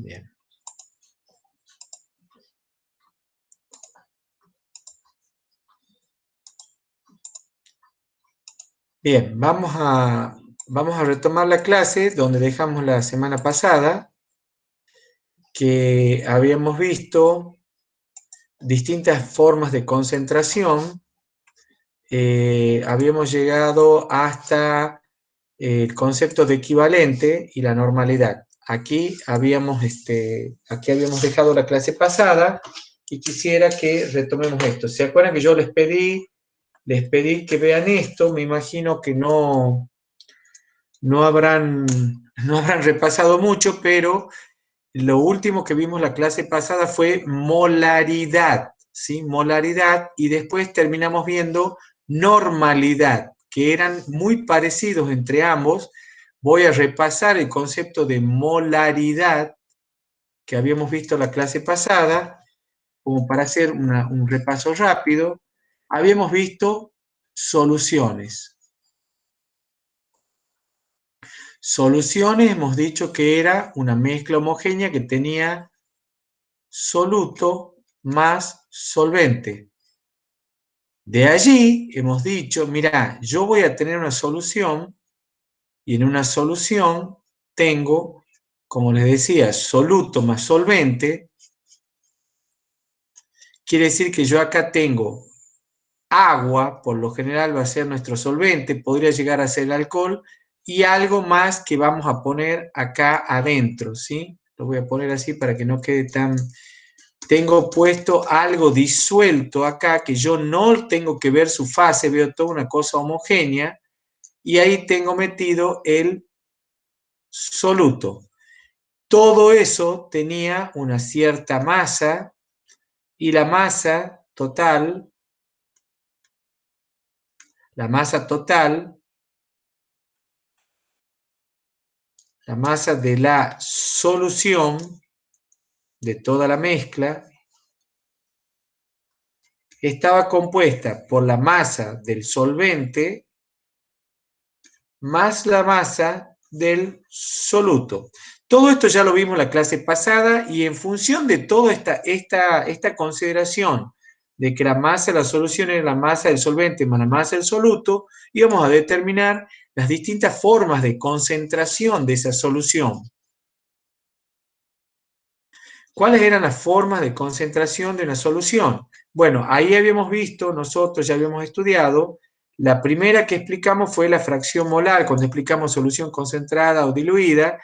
Bien. Bien, vamos a retomar la clase donde dejamos la semana pasada, que habíamos visto distintas formas de concentración. Habíamos llegado hasta el concepto de equivalente y la normalidad. Aquí habíamos dejado la clase pasada y quisiera que retomemos esto. ¿Se acuerdan que yo les pedí que vean esto? Me imagino que no habrán repasado mucho, pero lo último que vimos la clase pasada fue molaridad, ¿sí? Molaridad, y después terminamos viendo normalidad, que eran muy parecidos entre ambos. Voy a repasar el concepto de molaridad que habíamos visto la clase pasada, como para hacer un repaso rápido. Habíamos visto soluciones. Soluciones, hemos dicho que era una mezcla homogénea que tenía soluto más solvente. De allí hemos dicho, mira, yo voy a tener una solución y en una solución tengo, como les decía, soluto más solvente. Quiere decir que yo acá tengo agua, por lo general va a ser nuestro solvente, podría llegar a ser el alcohol, y algo más que vamos a poner acá adentro, ¿sí? Lo voy a poner así para que no quede tan... Tengo puesto algo disuelto acá, que yo no tengo que ver su fase, veo toda una cosa homogénea, y ahí tengo metido el soluto. Todo eso tenía una cierta masa, y la masa total la masa de la solución de toda la mezcla estaba compuesta por la masa del solvente más la masa del soluto. Todo esto ya lo vimos en la clase pasada, y en función de toda esta consideración de que la masa de la solución era la masa del solvente más la masa del soluto, íbamos a determinar las distintas formas de concentración de esa solución. ¿Cuáles eran las formas de concentración de una solución? Bueno, ahí habíamos visto, nosotros ya habíamos estudiado, la primera que explicamos fue la fracción molar, cuando explicamos solución concentrada o diluida,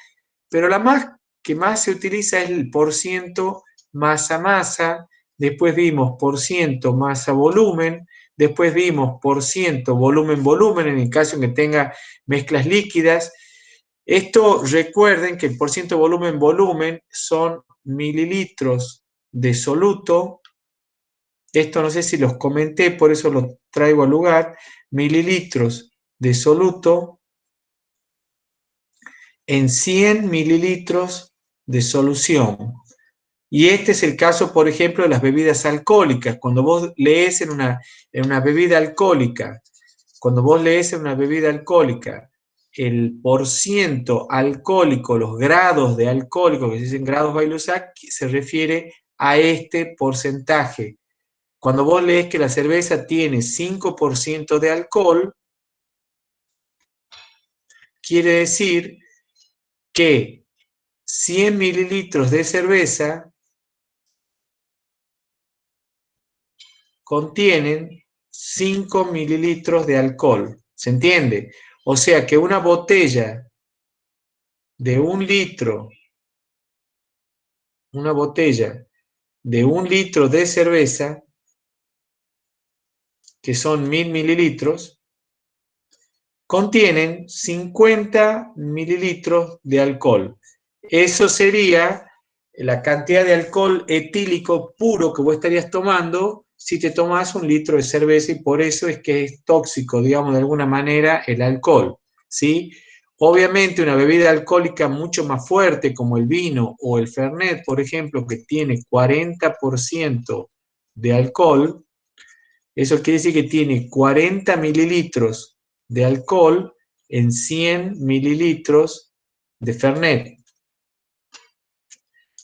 pero la que más se utiliza es el porciento masa-masa, después vimos porciento masa-volumen, después vimos porciento volumen-volumen, en el caso en que tenga mezclas líquidas. Esto, recuerden que el porciento volumen-volumen son mililitros de soluto. Esto no sé si los comenté, por eso lo traigo al lugar. Mililitros de soluto en 100 mililitros de solución. Y este es el caso, por ejemplo, de las bebidas alcohólicas. Cuando vos lees en una bebida alcohólica, el porciento alcohólico, los grados de alcohólico, que se dicen grados Bailuzak, se refiere a este porcentaje. Cuando vos lees que la cerveza tiene 5% de alcohol, quiere decir que 100 mililitros de cerveza contienen 5 mililitros de alcohol. ¿Se entiende? O sea que una botella de 1 litro, de cerveza, que son 1000 mililitros, contienen 50 mililitros de alcohol. Eso sería la cantidad de alcohol etílico puro que vos estarías tomando si te tomas 1 litro de cerveza, y por eso es que es tóxico, digamos, de alguna manera, el alcohol, ¿sí? Obviamente una bebida alcohólica mucho más fuerte, como el vino o el Fernet, por ejemplo, que tiene 40% de alcohol, eso quiere decir que tiene 40 mililitros de alcohol en 100 mililitros de Fernet.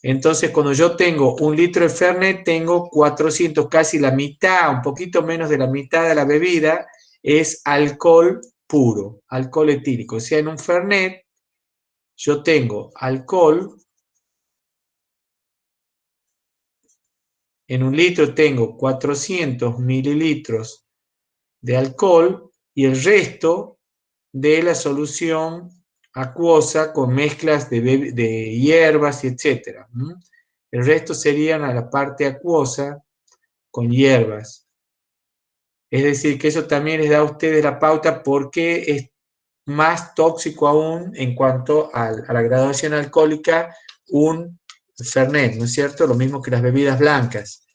Entonces, cuando yo tengo un litro de Fernet, tengo 400, casi la mitad, un poquito menos de la mitad de la bebida, es alcohol puro, alcohol etílico. O sea, en un Fernet yo tengo alcohol, en un litro tengo 400 mililitros de alcohol y el resto de la solución acuosa con mezclas de hierbas y etcétera. El resto serían a la parte acuosa con hierbas. Es decir, que eso también les da a ustedes la pauta porque es más tóxico aún en cuanto a la graduación alcohólica un Fernet, ¿no es cierto? Lo mismo que las bebidas blancas.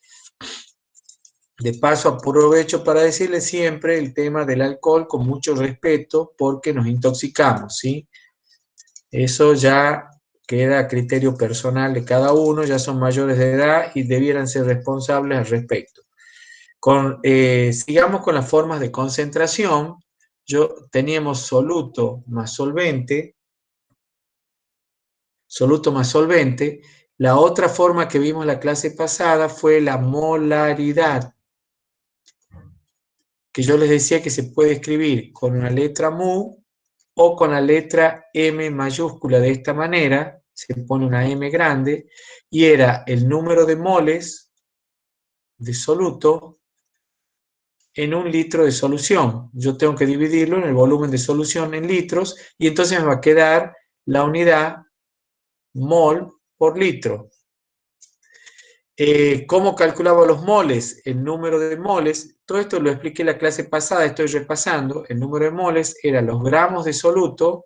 De paso, aprovecho para decirles siempre el tema del alcohol con mucho respeto porque nos intoxicamos, ¿sí? Eso ya queda a criterio personal de cada uno, ya son mayores de edad y debieran ser responsables al respecto. Sigamos con las formas de concentración. Teníamos soluto más solvente. La otra forma que vimos en la clase pasada fue la molaridad, que yo les decía que se puede escribir con una letra mu o con la letra M mayúscula. De esta manera se pone una M grande y era el número de moles de soluto en un litro de solución. Yo tengo que dividirlo en el volumen de solución en litros y entonces me va a quedar la unidad mol por litro. ¿Cómo calculaba los moles? El número de moles, todo esto lo expliqué en la clase pasada, estoy repasando. El número de moles era los gramos de soluto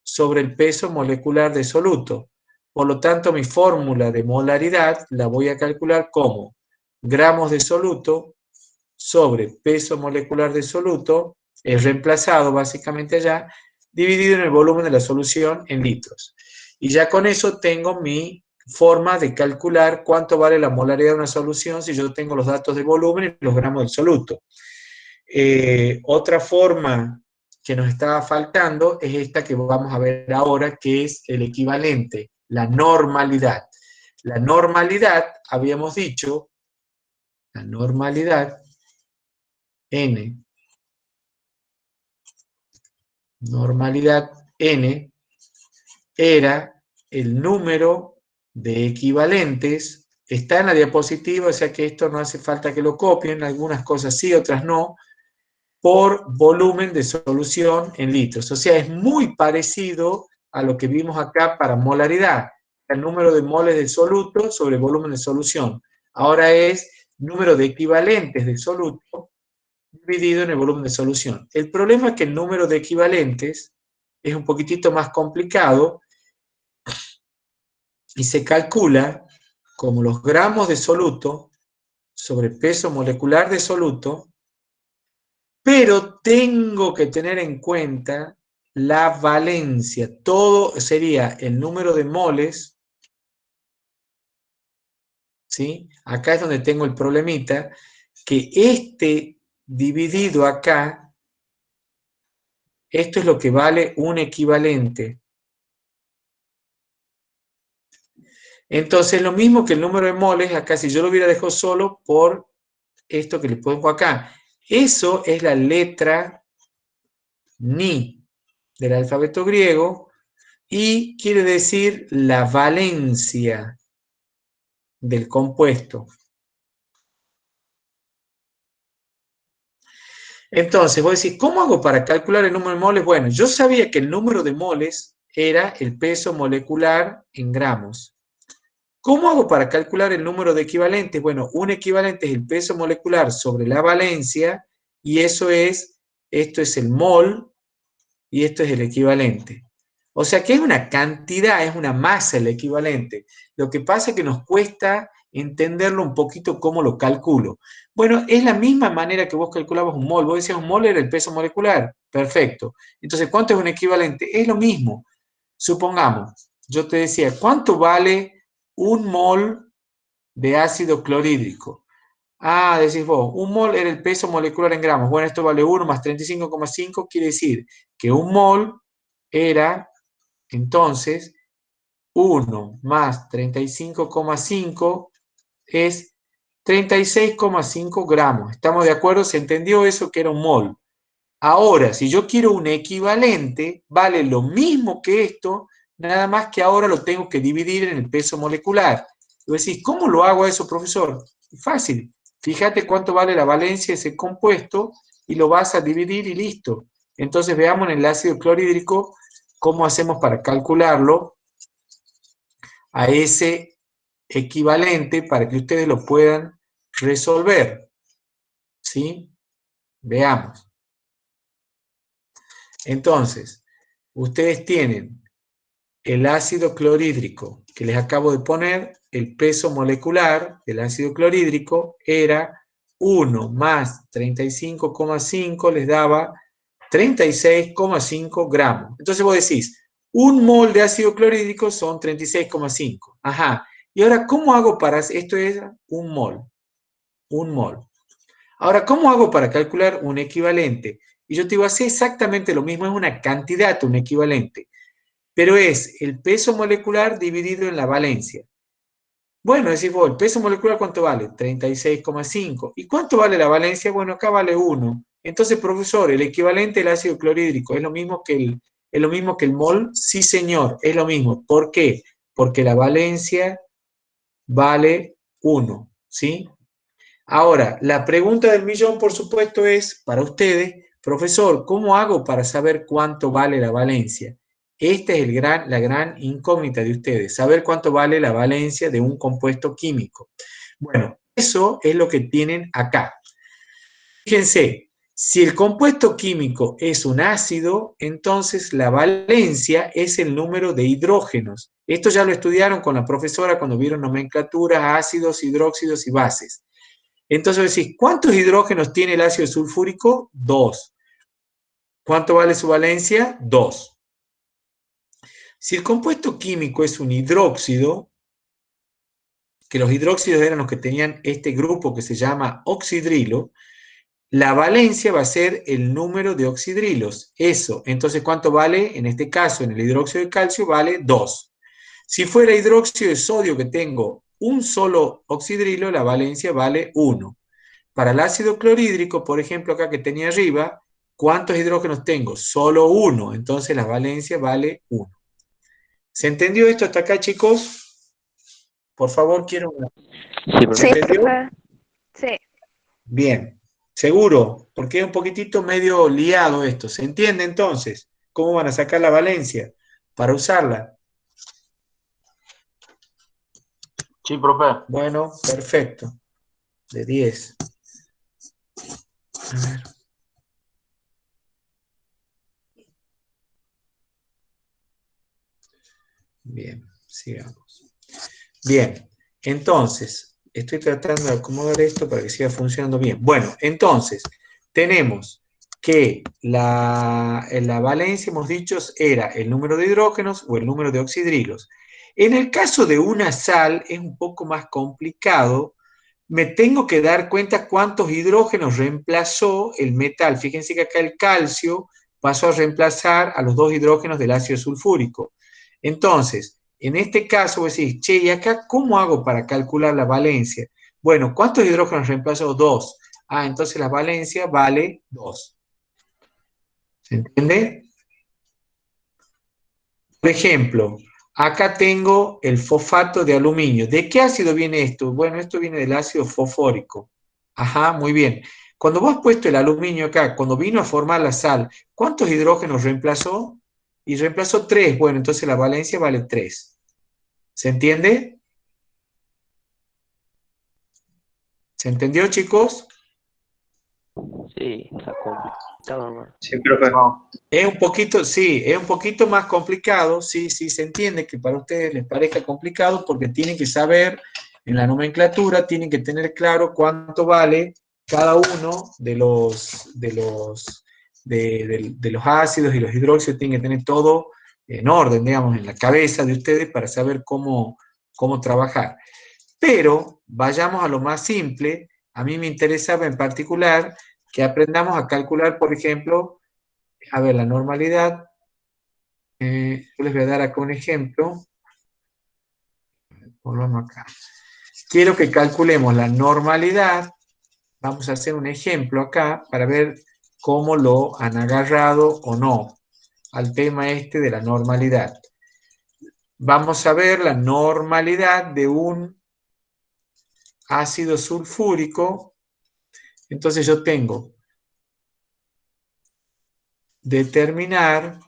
sobre el peso molecular de soluto. Por lo tanto, mi fórmula de molaridad la voy a calcular como gramos de soluto sobre peso molecular de soluto, es reemplazado básicamente allá, dividido en el volumen de la solución en litros. Y ya con eso tengo mi forma de calcular cuánto vale la molaridad de una solución si yo tengo los datos de volumen y los gramos del soluto. Otra forma que nos estaba faltando es esta que vamos a ver ahora, que es el equivalente, la normalidad. La normalidad, habíamos dicho, la normalidad, N, normalidad N, era el número de equivalentes. Está en la diapositiva, o sea que esto no hace falta que lo copien, algunas cosas sí, otras no, por volumen de solución en litros. O sea, es muy parecido a lo que vimos acá para molaridad, el número de moles de soluto sobre volumen de solución. Ahora es número de equivalentes de soluto dividido en el volumen de solución. El problema es que el número de equivalentes es un poquitito más complicado y se calcula como los gramos de soluto sobre peso molecular de soluto, pero tengo que tener en cuenta la valencia. Todo sería el número de moles, ¿sí? Acá es donde tengo el problemita, que este dividido acá, esto es lo que vale un equivalente. Entonces, lo mismo que el número de moles, acá si yo lo hubiera dejado solo por esto que le pongo acá. Eso es la letra Ni del alfabeto griego y quiere decir la valencia del compuesto. Entonces, vos decís, ¿cómo hago para calcular el número de moles? Bueno, yo sabía que el número de moles era el peso molecular en gramos. ¿Cómo hago para calcular el número de equivalentes? Bueno, un equivalente es el peso molecular sobre la valencia y esto es el mol y esto es el equivalente. O sea que es una cantidad, es una masa el equivalente. Lo que pasa es que nos cuesta entenderlo un poquito cómo lo calculo. Bueno, es la misma manera que vos calculabas un mol. Vos decías un mol era el peso molecular. Perfecto. Entonces, ¿cuánto es un equivalente? Es lo mismo. Supongamos, yo te decía, ¿cuánto vale un mol de ácido clorhídrico? Ah, decís vos, un mol era el peso molecular en gramos. Bueno, esto vale 1 más 35,5, quiere decir que un mol era entonces 1 más 35,5 es 36,5 gramos. ¿Estamos de acuerdo? ¿Se entendió eso que era un mol? Ahora, si yo quiero un equivalente, vale lo mismo que esto, nada más que ahora lo tengo que dividir en el peso molecular. Y vos decís, ¿cómo lo hago eso, profesor? Fácil. Fíjate cuánto vale la valencia de ese compuesto y lo vas a dividir y listo. Entonces veamos en el ácido clorhídrico cómo hacemos para calcularlo a ese equivalente para que ustedes lo puedan resolver. ¿Sí? Veamos. Entonces, ustedes tienen el ácido clorhídrico que les acabo de poner, el peso molecular del ácido clorhídrico era 1 más 35,5 les daba 36,5 gramos. Entonces vos decís, un mol de ácido clorhídrico son 36,5. Ajá. Y ahora, ¿cómo hago para...? Esto es un mol. Un mol. Ahora, ¿cómo hago para calcular un equivalente? Y yo te digo, hace exactamente lo mismo, es una cantidad, un equivalente, pero es el peso molecular dividido en la valencia. Bueno, decís vos, ¿el peso molecular cuánto vale? 36,5. ¿Y cuánto vale la valencia? Bueno, acá vale 1. Entonces, profesor, ¿el equivalente del ácido clorhídrico es lo mismo que es lo mismo que el mol? Sí, señor, es lo mismo. ¿Por qué? Porque la valencia vale 1, ¿sí? Ahora, la pregunta del millón, por supuesto, es para ustedes, profesor, ¿cómo hago para saber cuánto vale la valencia? Esta es la gran incógnita de ustedes, saber cuánto vale la valencia de un compuesto químico. Bueno, eso es lo que tienen acá. Fíjense, si el compuesto químico es un ácido, entonces la valencia es el número de hidrógenos. Esto ya lo estudiaron con la profesora cuando vieron nomenclaturas, ácidos, hidróxidos y bases. Entonces decís, ¿cuántos hidrógenos tiene el ácido sulfúrico? 2. ¿Cuánto vale su valencia? 2. Si el compuesto químico es un hidróxido, que los hidróxidos eran los que tenían este grupo que se llama oxidrilo, la valencia va a ser el número de oxidrilos. Eso. Entonces, ¿cuánto vale? En este caso, en el hidróxido de calcio, vale 2. Si fuera hidróxido de sodio que tengo un solo oxidrilo, la valencia vale 1. Para el ácido clorhídrico, por ejemplo, acá que tenía arriba, ¿cuántos hidrógenos tengo? Solo 1. Entonces la valencia vale 1. ¿Se entendió esto hasta acá, chicos? Por favor, quiero... Sí, ¿Se profe. Sí, entendió? profe. Sí. Bien. Seguro, porque es un poquitito medio liado esto. ¿Se entiende entonces? ¿Cómo van a sacar la valencia para usarla? Sí, profe. Bueno, perfecto. De 10. A ver. Bien, sigamos. Bien, entonces, estoy tratando de acomodar esto para que siga funcionando bien. Bueno, entonces, tenemos que la valencia, hemos dicho, era el número de hidrógenos o el número de oxidrilos. En el caso de una sal es un poco más complicado. Me tengo que dar cuenta cuántos hidrógenos reemplazó el metal. Fíjense que acá el calcio pasó a reemplazar a los 2 hidrógenos del ácido sulfúrico. Entonces, en este caso, vos decís, che, ¿y acá cómo hago para calcular la valencia? Bueno, ¿cuántos hidrógenos reemplazó? 2. Ah, entonces la valencia vale 2. ¿Se entiende? Por ejemplo, acá tengo el fosfato de aluminio. ¿De qué ácido viene esto? Bueno, esto viene del ácido fosfórico. Ajá, muy bien. Cuando vos has puesto el aluminio acá, cuando vino a formar la sal, ¿cuántos hidrógenos reemplazó? Y reemplazó 3. Bueno, entonces la valencia vale 3. ¿Se entiende? ¿Se entendió, chicos? Sí, está complicado, hermano. Sí, profe. Es un poquito, sí, es un poquito más complicado, sí, sí, se entiende que para ustedes les parezca complicado porque tienen que saber en la nomenclatura, tienen que tener claro cuánto vale cada uno de los ácidos y los hidróxidos, tienen que tener todo en orden, digamos, en la cabeza de ustedes para saber cómo trabajar. Pero vayamos a lo más simple, a mí me interesaba en particular que aprendamos a calcular, por ejemplo, a ver, la normalidad, yo les voy a dar acá un ejemplo. Volvamos acá. Quiero que calculemos la normalidad. Vamos a hacer un ejemplo acá para ver cómo lo han agarrado o no al tema este de la normalidad. Vamos a ver la normalidad de un ácido sulfúrico. Entonces yo tengo determinar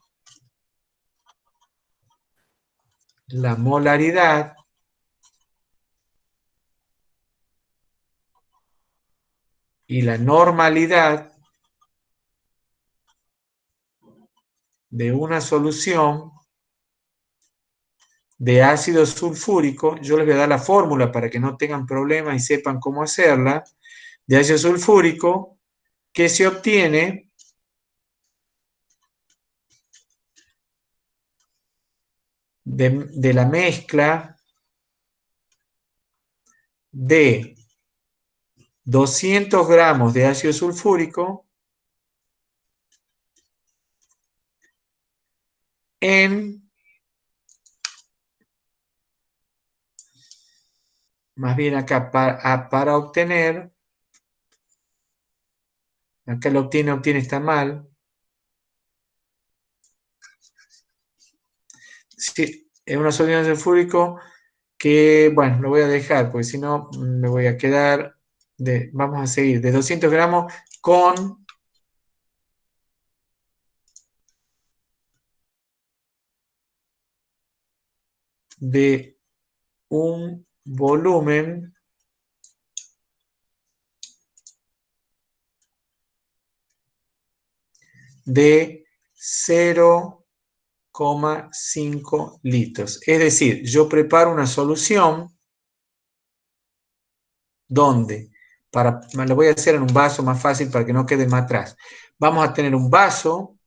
la molaridad y la normalidad de una solución de ácido sulfúrico. Yo les voy a dar la fórmula para que no tengan problemas y sepan cómo hacerla, de ácido sulfúrico, que se obtiene de la mezcla de 200 gramos de ácido sulfúrico en, más bien acá, para obtener, acá lo obtiene está mal. Sí, es una solución de sulfúrico que, bueno, lo voy a dejar, porque si no me voy a quedar, vamos a seguir, de 200 gramos con de un volumen de 0,5 litros. Es decir, yo preparo una solución donde, lo voy a hacer en un vaso más fácil para que no quede más atrás. Vamos a tener un vaso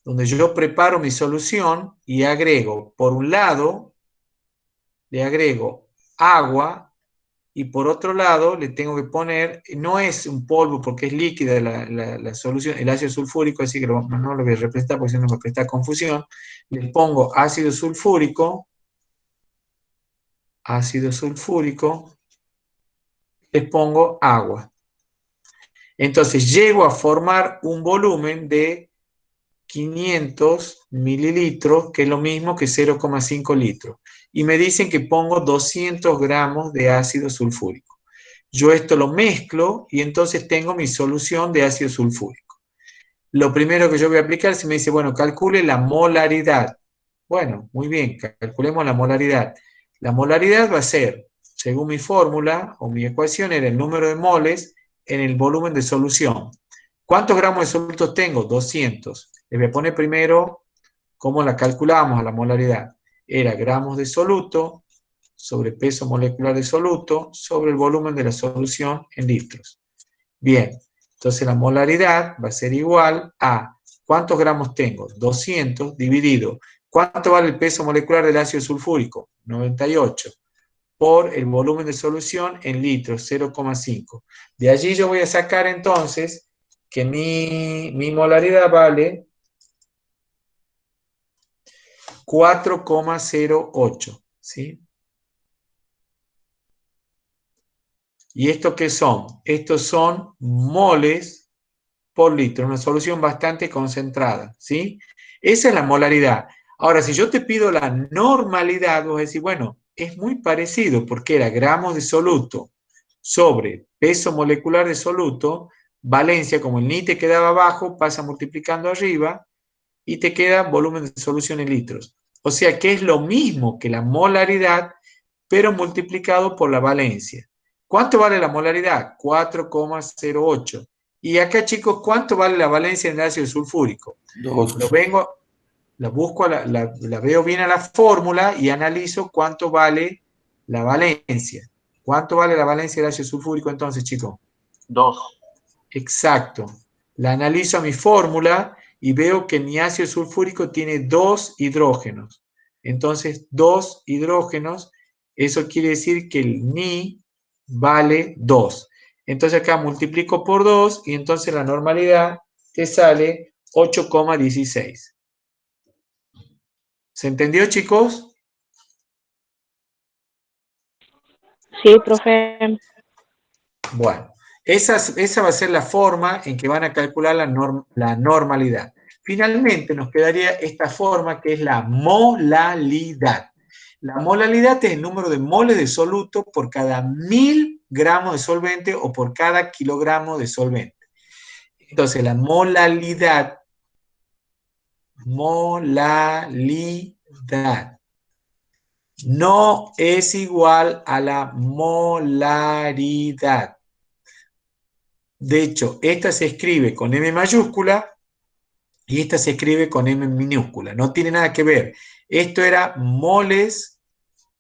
donde yo preparo mi solución y agrego, por un lado, le agrego agua y por otro lado le tengo que poner, no es un polvo porque es líquida la solución, el ácido sulfúrico, así que no lo voy a representar porque si no me presta confusión. Le pongo ácido sulfúrico, les pongo agua. Entonces llego a formar un volumen de 500 mililitros, que es lo mismo que 0,5 litros. Y me dicen que pongo 200 gramos de ácido sulfúrico. Yo esto lo mezclo y entonces tengo mi solución de ácido sulfúrico. Lo primero que yo voy a aplicar, si me dice, bueno, calcule la molaridad. Bueno, muy bien, calculemos la molaridad. La molaridad va a ser, según mi fórmula o mi ecuación, era el número de moles en el volumen de solución. ¿Cuántos gramos de solutos tengo? 200. Les voy a poner primero cómo la calculamos a la molaridad. Era gramos de soluto sobre peso molecular de soluto sobre el volumen de la solución en litros. Bien, entonces la molaridad va a ser igual a, ¿cuántos gramos tengo? 200 dividido. ¿Cuánto vale el peso molecular del ácido sulfúrico? 98. Por el volumen de solución en litros, 0,5. De allí yo voy a sacar entonces que mi molaridad vale 4,08, ¿sí? ¿Y esto qué son? Estos son moles por litro, una solución bastante concentrada, ¿sí? Esa es la molaridad. Ahora, si yo te pido la normalidad, vos decís, bueno, es muy parecido porque era gramos de soluto sobre peso molecular de soluto, valencia, como el ni te quedaba abajo, pasa multiplicando arriba y te queda volumen de solución en litros. O sea que es lo mismo que la molaridad, pero multiplicado por la valencia. ¿Cuánto vale la molaridad? 4,08. Y acá, chicos, ¿cuánto vale la valencia en el ácido sulfúrico? 2. La busco, la veo bien a la fórmula y analizo cuánto vale la valencia. ¿Cuánto vale la valencia del ácido sulfúrico entonces, chicos? 2. Exacto. La analizo a mi fórmula y veo que mi ácido sulfúrico tiene 2 hidrógenos. Entonces, 2 hidrógenos, eso quiere decir que el Ni vale 2. Entonces acá multiplico por 2 y entonces la normalidad te sale 8,16. ¿Se entendió, chicos? Sí, profe. Bueno, esa va a ser la forma en que van a calcular la normalidad. Finalmente nos quedaría esta forma que es la molalidad. La molalidad es el número de moles de soluto por cada 1000 gramos de solvente o por cada kilogramo de solvente. Entonces, la molalidad no es igual a la molaridad. De hecho, esta se escribe con M mayúscula y esta se escribe con M minúscula. No tiene nada que ver. Esto era moles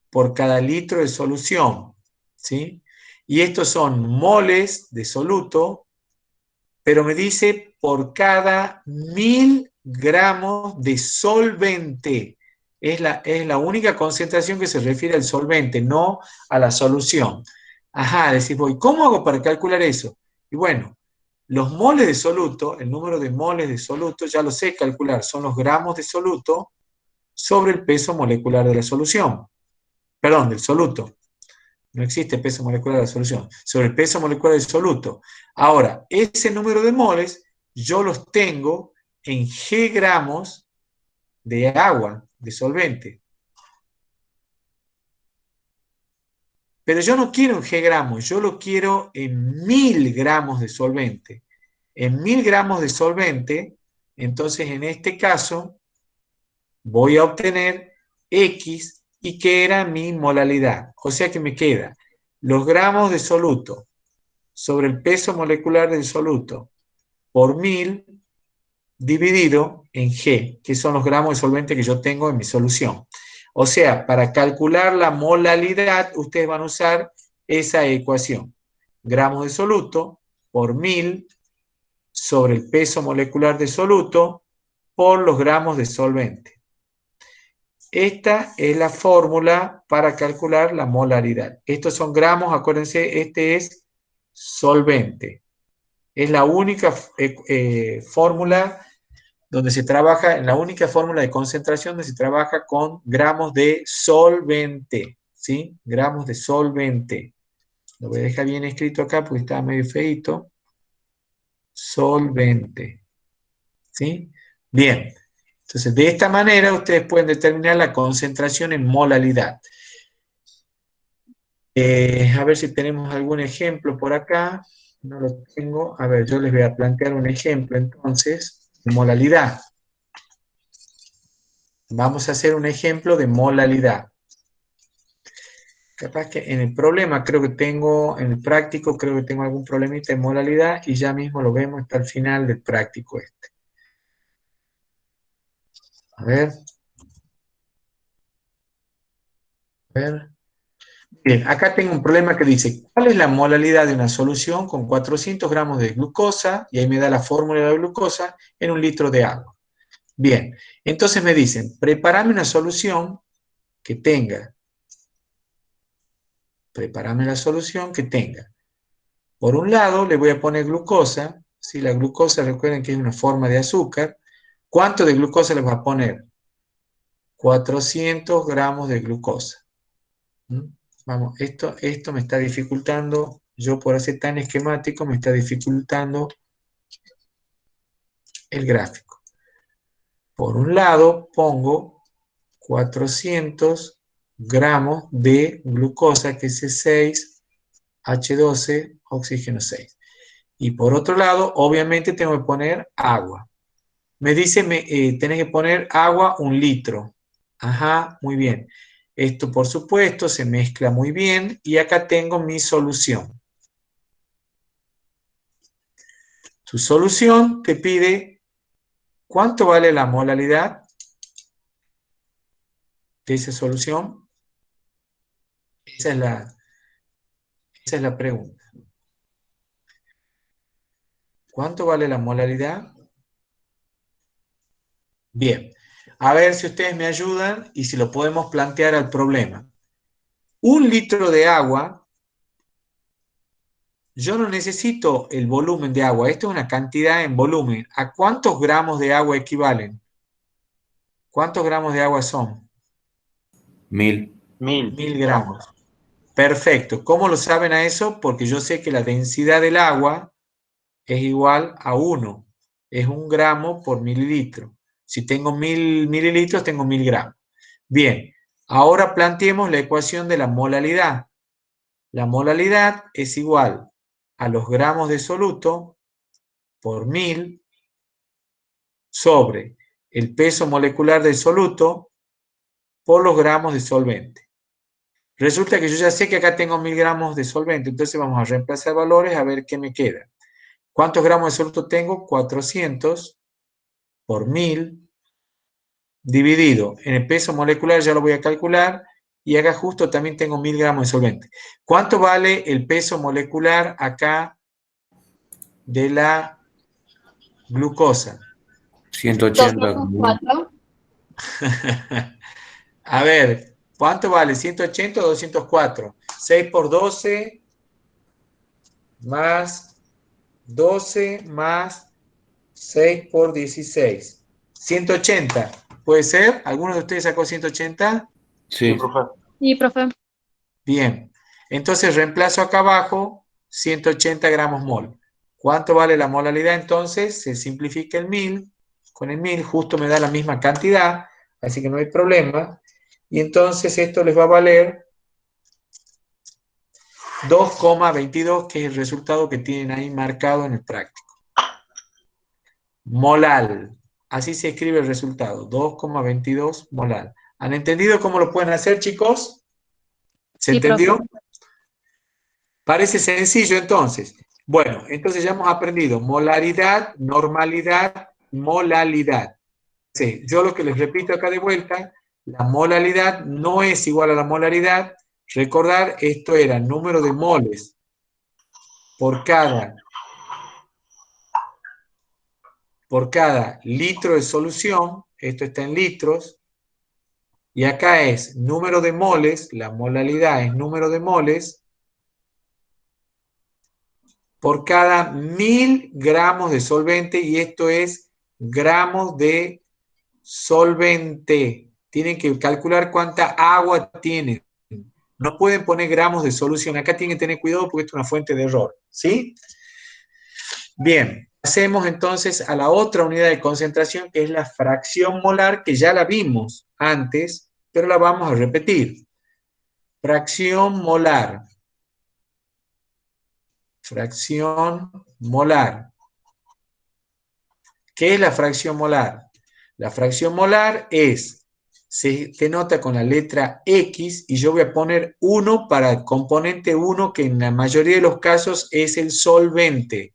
por cada litro de solución, ¿sí? Y estos son moles de soluto, pero me dice por cada 1000 gramos de solvente. Es la única concentración que se refiere al solvente, no a la solución. Ajá, decís, voy, ¿cómo hago para calcular eso? Y bueno, los moles de soluto, el número de moles de soluto, ya lo sé calcular, son los gramos de soluto sobre el peso molecular de la solución. Perdón, del soluto. No existe peso molecular de la solución. Sobre el peso molecular del soluto. Ahora, ese número de moles yo los tengo en G gramos de agua, de solvente. Pero yo no quiero en G gramos, yo lo quiero en 1000 gramos de solvente. En 1000 gramos de solvente, entonces en este caso voy a obtener X y que era mi molalidad. O sea que me queda los gramos de soluto sobre el peso molecular del soluto por 1000 dividido en G, que son los gramos de solvente que yo tengo en mi solución. O sea, para calcular la molalidad, ustedes van a usar esa ecuación. Gramos de soluto por 1000 sobre el peso molecular de soluto por los gramos de solvente. Esta es la fórmula para calcular la molaridad. Estos son gramos, acuérdense, este es solvente. Es la única fórmula donde se trabaja, en la única fórmula de concentración donde se trabaja con gramos de solvente, ¿sí? Gramos de solvente. Lo voy a dejar bien escrito acá porque está medio feito. Solvente, ¿sí? Bien. Entonces, de esta manera ustedes pueden determinar la concentración en molalidad. A ver si tenemos algún ejemplo por acá. No lo tengo. A ver, yo les voy a plantear un ejemplo entonces de molalidad. Vamos a hacer un ejemplo de molalidad. Capaz que en el problema creo que tengo, en el práctico creo que tengo algún problemita de molalidad y ya mismo lo vemos hasta el final del práctico este. A ver. A ver. Bien, acá tengo un problema que dice, ¿cuál es la molalidad de una solución con 400 gramos de glucosa? Y ahí me da la fórmula de la glucosa en un litro de agua. Bien, entonces me dicen, prepárame una solución que tenga, por un lado le voy a poner glucosa, ¿sí? La glucosa recuerden que es una forma de azúcar. ¿Cuánto de glucosa le voy a poner? 400 gramos de glucosa. ¿Mm? Vamos, esto me está dificultando, yo por hacer tan esquemático me está dificultando el gráfico. Por un lado pongo 400 gramos de glucosa, que es C6H12, oxígeno 6. Y por otro lado, obviamente tengo que poner agua. Me dice, tenés que poner agua 1 litro. Ajá, muy bien. Esto, por supuesto, se mezcla muy bien. Y acá tengo mi solución. Tu solución te pide cuánto vale la molaridad de esa solución. Esa es la pregunta. ¿Cuánto vale la molaridad? Bien. A ver si ustedes me ayudan y si lo podemos plantear al problema. 1 litro de agua. Yo no necesito el volumen de agua, esto es una cantidad en volumen. ¿A cuántos gramos de agua equivalen? ¿Cuántos gramos de agua son? 1000. 1000 1000 gramos. Perfecto. ¿Cómo lo saben a eso? Porque yo sé que la densidad del agua es igual a 1. Es 1 gramo por mililitro. Si tengo 1000 mililitros, tengo 1000 gramos. Bien, ahora planteemos la ecuación de la molaridad. La molaridad es igual a los gramos de soluto por 1000 sobre el peso molecular del soluto por los gramos de solvente. Resulta que yo ya sé que acá tengo 1000 gramos de solvente, entonces vamos a reemplazar valores a ver qué me queda. ¿Cuántos gramos de soluto tengo? 400 por 1000 dividido en el peso molecular, ya lo voy a calcular, y acá justo también tengo 1000 gramos de solvente. ¿Cuánto vale el peso molecular acá de la glucosa? 180. 204. A ver, ¿cuánto vale? ¿180 o 204? 6 por 12 más 12 más 6 por 16. 180. ¿Puede ser? ¿Alguno de ustedes sacó 180? Sí. profe. Sí, profe. Bien. Entonces reemplazo acá abajo 180 gramos mol. ¿Cuánto vale la molaridad entonces? Se simplifica el 1000. Con el 1000 justo me da la misma cantidad, así que no hay problema. Y entonces esto les va a valer 2,22, que es el resultado que tienen ahí marcado en el práctico. Molal. Así se escribe el resultado, 2,22 molal. ¿Han entendido cómo lo pueden hacer, chicos? ¿Se Sí, entendió? profe. Parece sencillo entonces. Bueno, entonces ya hemos aprendido molaridad, normalidad, molalidad. Sí, yo lo que les repito acá de vuelta, la molalidad no es igual a la molaridad. Recordar, esto era el número de moles por cada litro de solución, esto está en litros, y acá es número de moles, la molalidad es número de moles por cada 1000 gramos de solvente, y esto es gramos de solvente. Tienen que calcular cuánta agua tienen. No pueden poner gramos de solución. Acá tienen que tener cuidado porque esto es una fuente de error. ¿Sí? Bien, pasemos entonces a la otra unidad de concentración, que es la fracción molar, que ya la vimos antes, pero la vamos a repetir. Fracción molar. Fracción molar. ¿Qué es la fracción molar? La fracción molar se denota con la letra X, y yo voy a poner 1 para el componente 1, que en la mayoría de los casos es el solvente.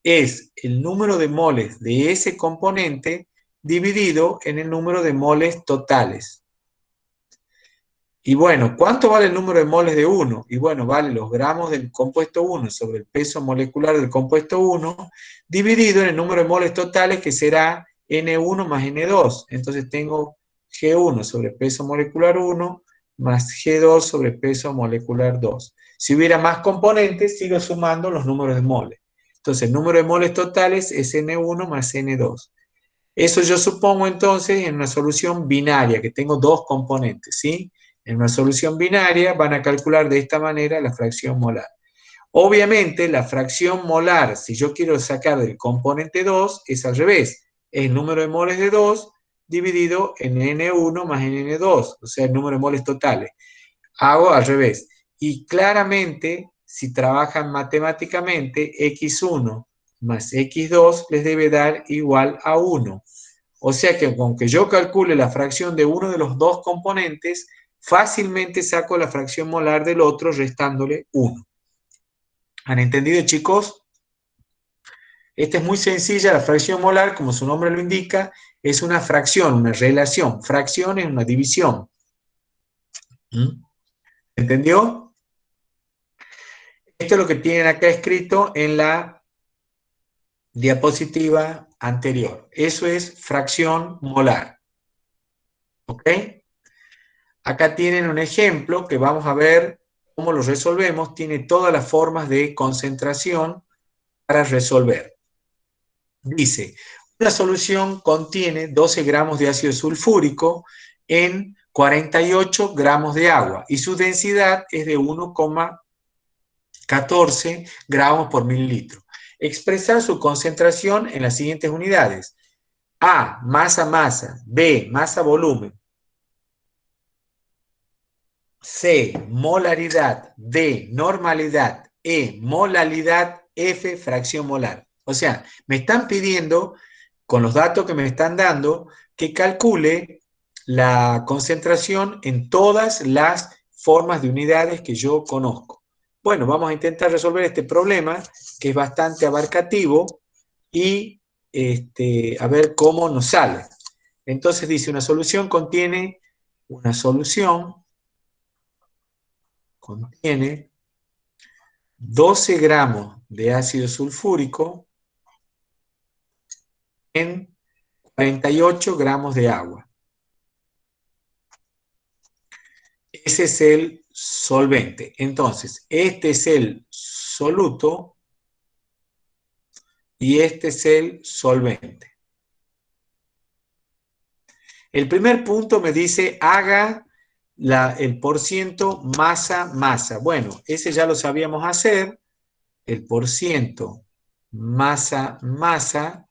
Es el número de moles de ese componente dividido en el número de moles totales. Y bueno, ¿cuánto vale el número de moles de 1? Y bueno, vale los gramos del compuesto 1 sobre el peso molecular del compuesto 1, dividido en el número de moles totales, que será N1 más N2. Entonces tengo G1 sobre peso molecular 1 más G2 sobre peso molecular 2. Si hubiera más componentes, sigo sumando los números de moles. Entonces el número de moles totales es N1 más N2. Eso yo supongo entonces en una solución binaria, que tengo dos componentes, ¿sí? En una solución binaria van a calcular de esta manera la fracción molar. Obviamente la fracción molar, si yo quiero sacar del componente 2, es al revés. Es el número de moles de 2 dividido en N1 más N2, o sea, el número de moles totales. Hago al revés. Y claramente, si trabajan matemáticamente, x1 más x2 les debe dar igual a 1. O sea que aunque yo calcule la fracción de uno de los dos componentes, fácilmente saco la fracción molar del otro restándole 1. ¿Han entendido, chicos? Esta es muy sencilla, la fracción molar, como su nombre lo indica, es una fracción, una relación. Fracción es una división. ¿Entendió? Esto es lo que tienen acá escrito en la diapositiva anterior. Eso es fracción molar. ¿Ok? Acá tienen un ejemplo que vamos a ver cómo lo resolvemos. Tiene todas las formas de concentración para resolver. Dice, una solución contiene 12 gramos de ácido sulfúrico en 48 gramos de agua y su densidad es de 1,14 gramos por mililitro. Expresar su concentración en las siguientes unidades. A, masa-masa. B, masa-volumen. C, molaridad. D, normalidad. E, molalidad. F, fracción molar. O sea, me están pidiendo, con los datos que me están dando, que calcule la concentración en todas las formas de unidades que yo conozco. Bueno, vamos a intentar resolver este problema, que es bastante abarcativo, y a ver cómo nos sale. Entonces dice, una solución contiene 12 gramos de ácido sulfúrico en 48 gramos de agua. Ese es el solvente. Entonces, este es el soluto y este es el solvente. El primer punto me dice, haga el porciento masa-masa. Bueno, ese ya lo sabíamos hacer. El porciento masa-masa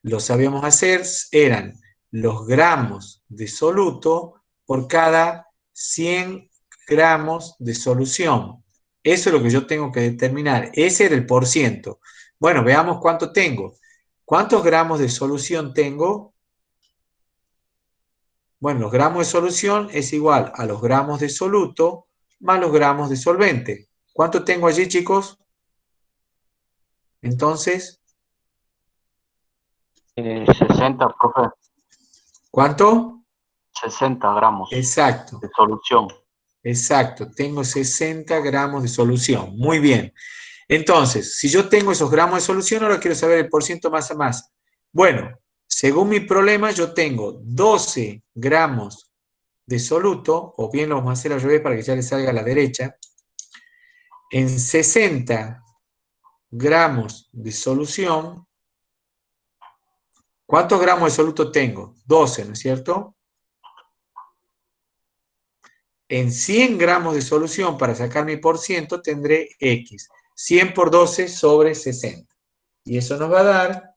lo sabíamos hacer, eran los gramos de soluto por cada 100 gramos de solución. Eso es lo que yo tengo que determinar. Ese era el porciento. Bueno, veamos cuánto tengo. ¿Cuántos gramos de solución tengo? Bueno, los gramos de solución es igual a los gramos de soluto más los gramos de solvente. ¿Cuánto tengo allí, chicos? Entonces, 60, profe. ¿cuánto? 60 gramos Exacto. de solución. Exacto, tengo 60 gramos de solución. Muy bien. Entonces, si yo tengo esos gramos de solución, ahora quiero saber el porciento masa-masa. Bueno, según mi problema, yo tengo 12 gramos de soluto, o bien lo vamos a hacer al revés para que ya le salga a la derecha, en 60 gramos de solución. ¿Cuántos gramos de soluto tengo? 12, ¿no es cierto? En 100 gramos de solución, para sacar mi porciento, tendré X. 100 por 12 sobre 60. Y eso nos va a dar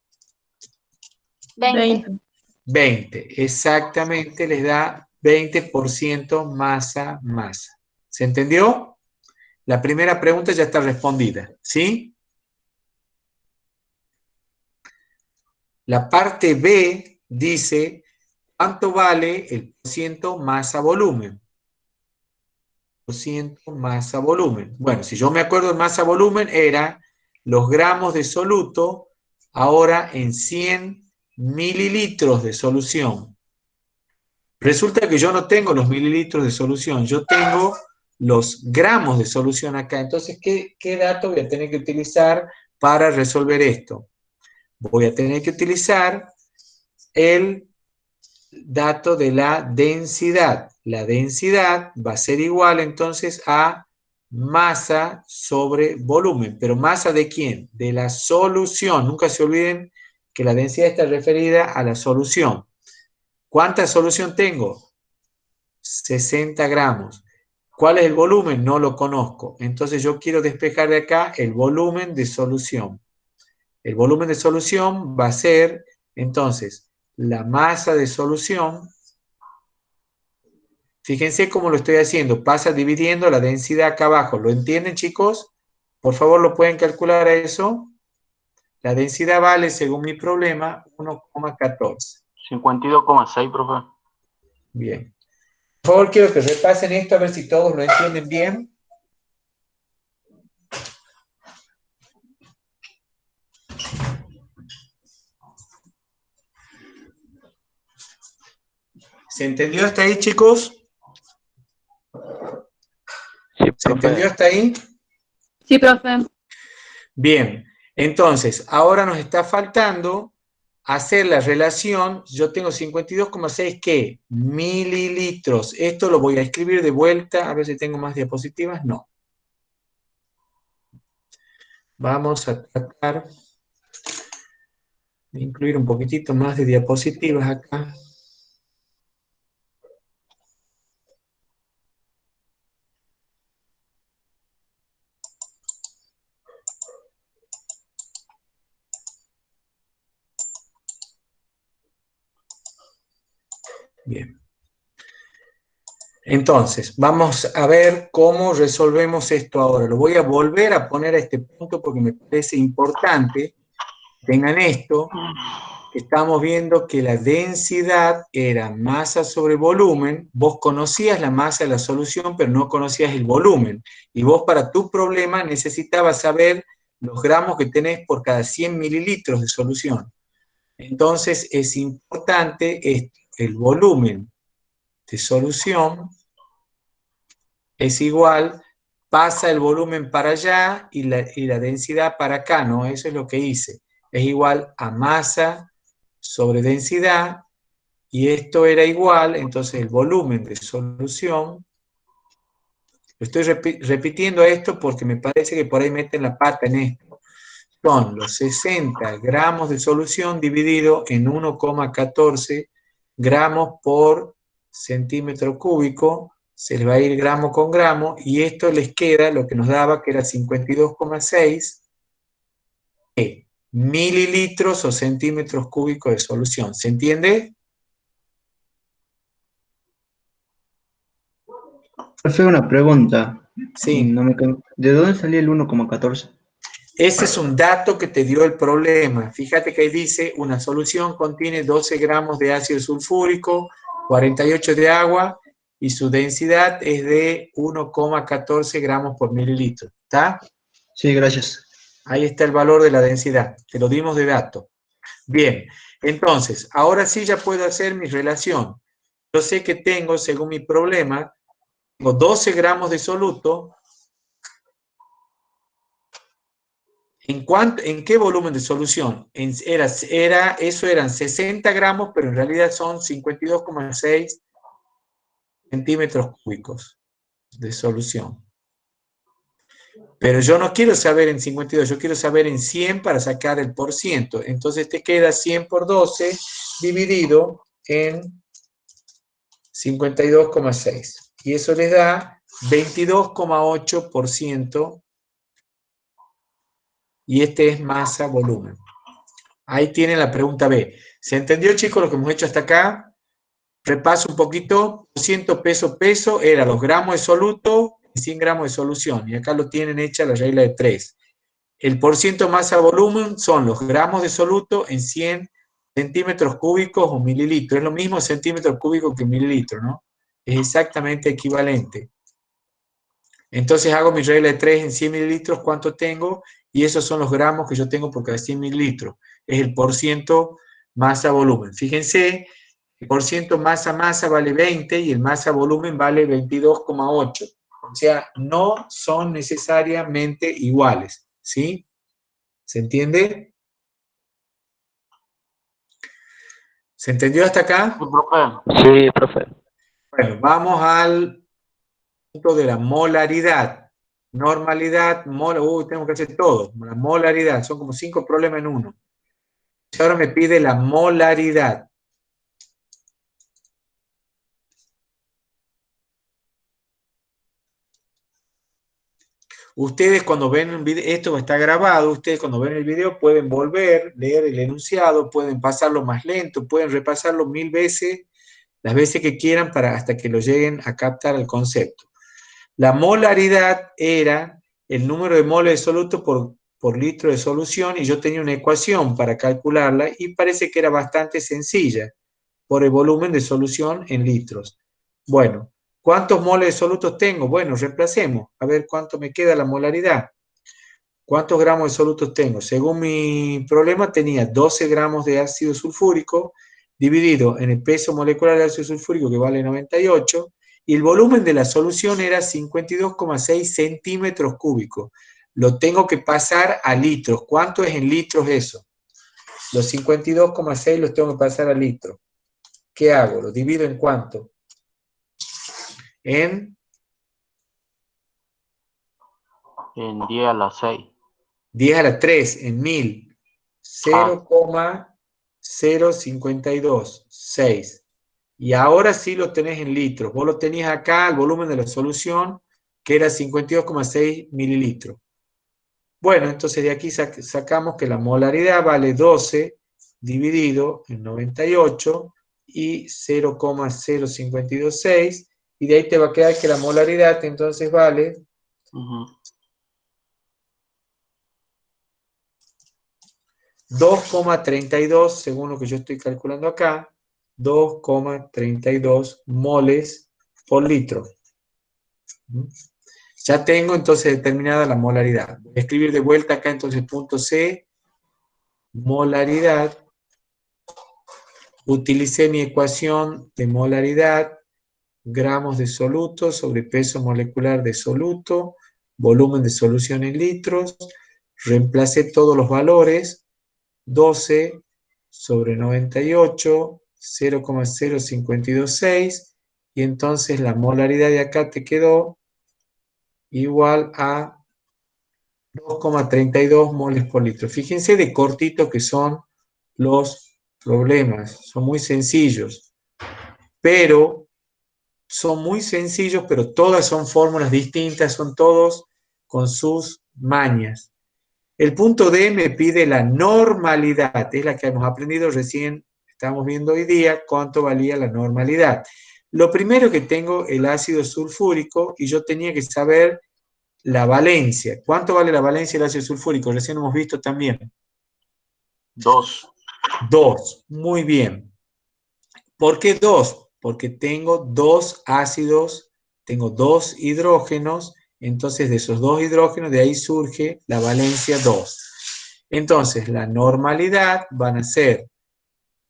20. 20. Exactamente, les da 20% masa-masa. ¿Se entendió? La primera pregunta ya está respondida, ¿sí? La parte B dice, ¿cuánto vale el porciento masa-volumen? Porciento masa-volumen. Bueno, si yo me acuerdo, el masa-volumen era los gramos de soluto ahora en 100 mililitros de solución. Resulta que yo no tengo los mililitros de solución, yo tengo los gramos de solución acá. Entonces, ¿qué dato voy a tener que utilizar para resolver esto? Voy a tener que utilizar el dato de la densidad. La densidad va a ser igual entonces a masa sobre volumen. ¿Pero masa de quién? De la solución. Nunca se olviden que la densidad está referida a la solución. ¿Cuánta solución tengo? 60 gramos. ¿Cuál es el volumen? No lo conozco. Entonces yo quiero despejar de acá el volumen de solución. El volumen de solución va a ser, entonces, la masa de solución. Fíjense cómo lo estoy haciendo. Pasa dividiendo la densidad acá abajo. ¿Lo entienden, chicos? Por favor, ¿lo pueden calcular a eso? La densidad vale, según mi problema, 1,14. 52,6, profe. Bien. Por favor, quiero que repasen esto a ver si todos lo entienden bien. ¿Se entendió hasta ahí, chicos? Sí, ¿Se entendió hasta ahí? Sí, profe. Bien, entonces, ahora nos está faltando hacer la relación. Yo tengo 52,6, ¿qué? Mililitros. Esto lo voy a escribir de vuelta, a ver si tengo más diapositivas. No. Vamos a tratar de incluir un poquitito más de diapositivas acá. Bien. Entonces, vamos a ver cómo resolvemos esto ahora. Lo voy a volver a poner a este punto porque me parece importante. Tengan esto. Estamos viendo que la densidad era masa sobre volumen. Vos conocías la masa de la solución, pero no conocías el volumen. Y vos para tu problema necesitabas saber los gramos que tenés por cada 100 mililitros de solución. Entonces es importante el volumen de solución es igual, pasa el volumen para allá y la densidad para acá, ¿no? Eso es lo que hice. Es igual a masa sobre densidad, y esto era igual, entonces el volumen de solución, lo estoy repitiendo esto porque me parece que por ahí meten la pata en esto, son los 60 gramos de solución dividido en 1,14 gramos por centímetro cúbico, se les va a ir gramo con gramo, y esto les queda lo que nos daba, que era 52,6 mililitros o centímetros cúbicos de solución. ¿Se entiende? Profe, una pregunta. Sí. ¿De dónde salía el 1,14? Ese es un dato que te dio el problema. Fíjate que ahí dice, una solución contiene 12 gramos de ácido sulfúrico, 48 de agua, y su densidad es de 1,14 gramos por mililitro. ¿Está? Sí, gracias. Ahí está el valor de la densidad. Te lo dimos de dato. Bien, entonces, ahora sí ya puedo hacer mi relación. Yo sé que tengo, según mi problema, tengo 12 gramos de soluto. ¿En qué volumen de solución? Eso eran 60 gramos, pero en realidad son 52,6 centímetros cúbicos de solución. Pero yo no quiero saber en 52, yo quiero saber en 100 para sacar el por ciento. Entonces te queda 100 por 12 dividido en 52,6. Y eso les da 22,8%. Y este es masa-volumen. Ahí tienen la pregunta B. ¿Se entendió, chicos, lo que hemos hecho hasta acá? Repaso un poquito. 200 peso era los gramos de soluto y 100 gramos de solución. Y acá lo tienen hecha la regla de 3. El porciento masa-volumen son los gramos de soluto en 100 centímetros cúbicos o mililitros. Es lo mismo centímetros cúbicos que mililitros, ¿no? Es exactamente equivalente. Entonces hago mi regla de 3 en 100 mililitros, ¿cuánto tengo? Y esos son los gramos que yo tengo por cada 100 mililitros. Es el porciento masa-volumen. Fíjense, el porciento masa-masa vale 20 y el masa-volumen vale 22,8. O sea, no son necesariamente iguales, ¿sí? ¿Se entiende? ¿Se entendió hasta acá? Sí, profe. Sí, profe. Bueno, vamos al punto de la molaridad. Normalidad, tenemos que hacer todo. La molaridad, son como 5 problemas en uno. Ahora me pide la molaridad. Ustedes cuando ven un video, esto está grabado, ustedes cuando ven el video pueden volver, leer el enunciado, pueden pasarlo más lento, pueden repasarlo 1000 veces, las veces que quieran, hasta que lo lleguen a captar el concepto. La molaridad era el número de moles de soluto por litro de solución, y yo tenía una ecuación para calcularla y parece que era bastante sencilla, por el volumen de solución en litros. Bueno, ¿cuántos moles de solutos tengo? Bueno, reemplacemos, a ver cuánto me queda la molaridad. ¿Cuántos gramos de solutos tengo? Según mi problema tenía 12 gramos de ácido sulfúrico dividido en el peso molecular de ácido sulfúrico, que vale 98, y el volumen de la solución era 52,6 centímetros cúbicos. Lo tengo que pasar a litros. ¿Cuánto es en litros eso? Los 52,6 los tengo que pasar a litros. ¿Qué hago? ¿Lo divido en cuánto? En 10 a la 6. 10 a la 3, en 1000. 0,0526. Y ahora sí lo tenés en litros. Vos lo tenías acá, el volumen de la solución, que era 52,6 mililitros. Bueno, entonces de aquí sacamos que la molaridad vale 12 dividido en 98, y 0,0526, y de ahí te va a quedar que la molaridad entonces vale 2,32, según lo que yo estoy calculando acá, 2,32 moles por litro. Ya tengo entonces determinada la molaridad. Voy a escribir de vuelta acá entonces punto C, molaridad. Utilicé mi ecuación de molaridad, gramos de soluto sobre peso molecular de soluto, volumen de solución en litros, reemplacé todos los valores, 12 sobre 98, 0,0526, y entonces la molaridad de acá te quedó igual a 2,32 moles por litro. Fíjense de cortito que son los problemas, son muy sencillos, pero todas son fórmulas distintas, son todos con sus mañas. El punto D me pide la normalidad, es la que hemos aprendido recién, estamos viendo hoy día cuánto valía la normalidad. Lo primero que tengo el ácido sulfúrico y yo tenía que saber la valencia. ¿Cuánto vale la valencia del ácido sulfúrico? Recién hemos visto también. 2. 2, muy bien. ¿Por qué 2? Porque tengo dos ácidos, tengo dos hidrógenos, entonces de esos dos hidrógenos, de ahí surge la valencia 2. Entonces, la normalidad van a ser,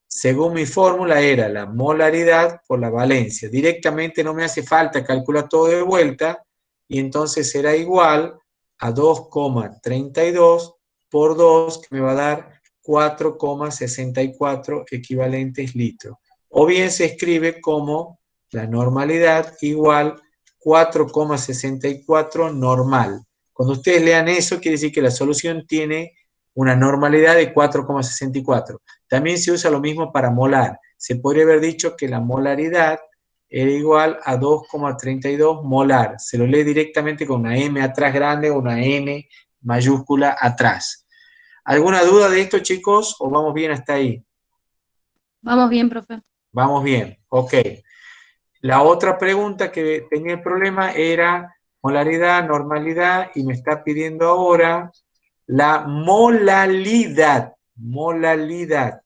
según mi fórmula, era la molaridad por la valencia. Directamente no me hace falta calcular todo de vuelta, y entonces será igual a 2,32 por 2, que me va a dar 4,64 equivalentes litros. O bien se escribe como la normalidad igual 4,64 normal. Cuando ustedes lean eso, quiere decir que la solución tiene una normalidad de 4,64. También se usa lo mismo para molar. Se podría haber dicho que la molaridad era igual a 2,32 molar. Se lo lee directamente con una M atrás grande o una N mayúscula atrás. ¿Alguna duda de esto, chicos? ¿O vamos bien hasta ahí? Vamos bien, profe. Vamos bien, ok. La otra pregunta que tenía el problema era molaridad, normalidad, y me está pidiendo ahora la molalidad. Molalidad.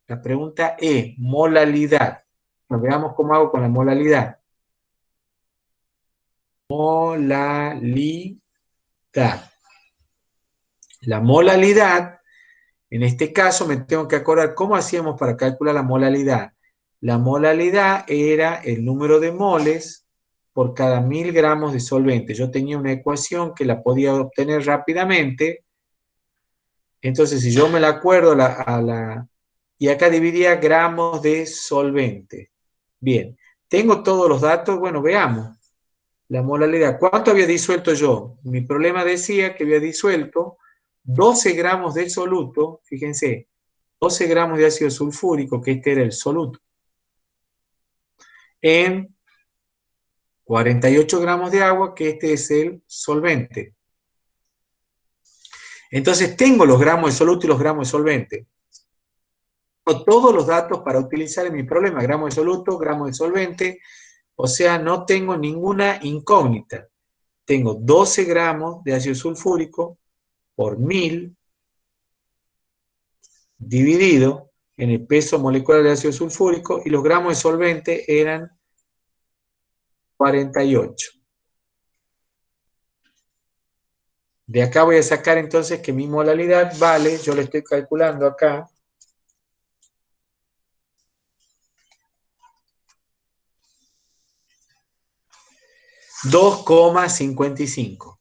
La pregunta es, molalidad. Nos veamos cómo hago con la molalidad. Molalidad. La molalidad, en este caso me tengo que acordar cómo hacíamos para calcular la molalidad. La molalidad era el número de moles por cada 1000 gramos de solvente. Yo tenía una ecuación que la podía obtener rápidamente. Entonces, si yo me la acuerdo, y acá dividía gramos de solvente. Bien, tengo todos los datos. Bueno, veamos. La molalidad. ¿Cuánto había disuelto yo? Mi problema decía que había disuelto 12 gramos de soluto, fíjense, 12 gramos de ácido sulfúrico, que este era el soluto, en 48 gramos de agua, que este es el solvente. Entonces tengo los gramos de soluto y los gramos de solvente. Tengo todos los datos para utilizar en mi problema, gramos de soluto, gramos de solvente, o sea, no tengo ninguna incógnita. Tengo 12 gramos de ácido sulfúrico por 1000 dividido en el peso molecular de ácido sulfúrico, y los gramos de solvente eran 48. De acá voy a sacar entonces que mi molalidad vale, yo le estoy calculando acá, 2,55.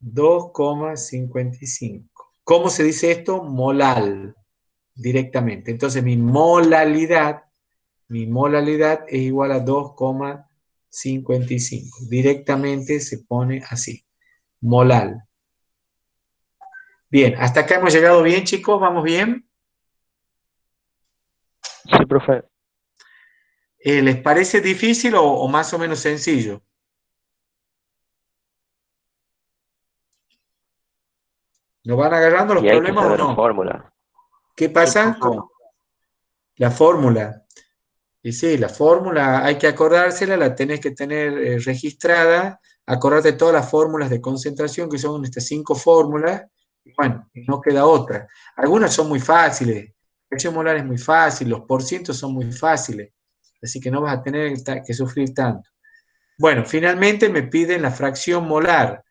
2,55. ¿Cómo se dice esto? Molal, directamente. Entonces mi molalidad es igual a 2,55. Directamente se pone así, molal. Bien, hasta acá hemos llegado bien, chicos, ¿vamos bien? Sí, profe. ¿Les parece difícil o más o menos sencillo? ¿Nos van agarrando los Y hay que problemas o saber la no? fórmula. ¿Qué pasa? La fórmula. Y sí, la fórmula hay que acordársela, la tenés que tener registrada, acordarte de todas las fórmulas de concentración, que son estas 5 fórmulas, y bueno, y no queda otra. Algunas son muy fáciles, la fracción molar es muy fácil, los porcientos son muy fáciles, así que no vas a tener que sufrir tanto. Bueno, finalmente me piden la fracción molar.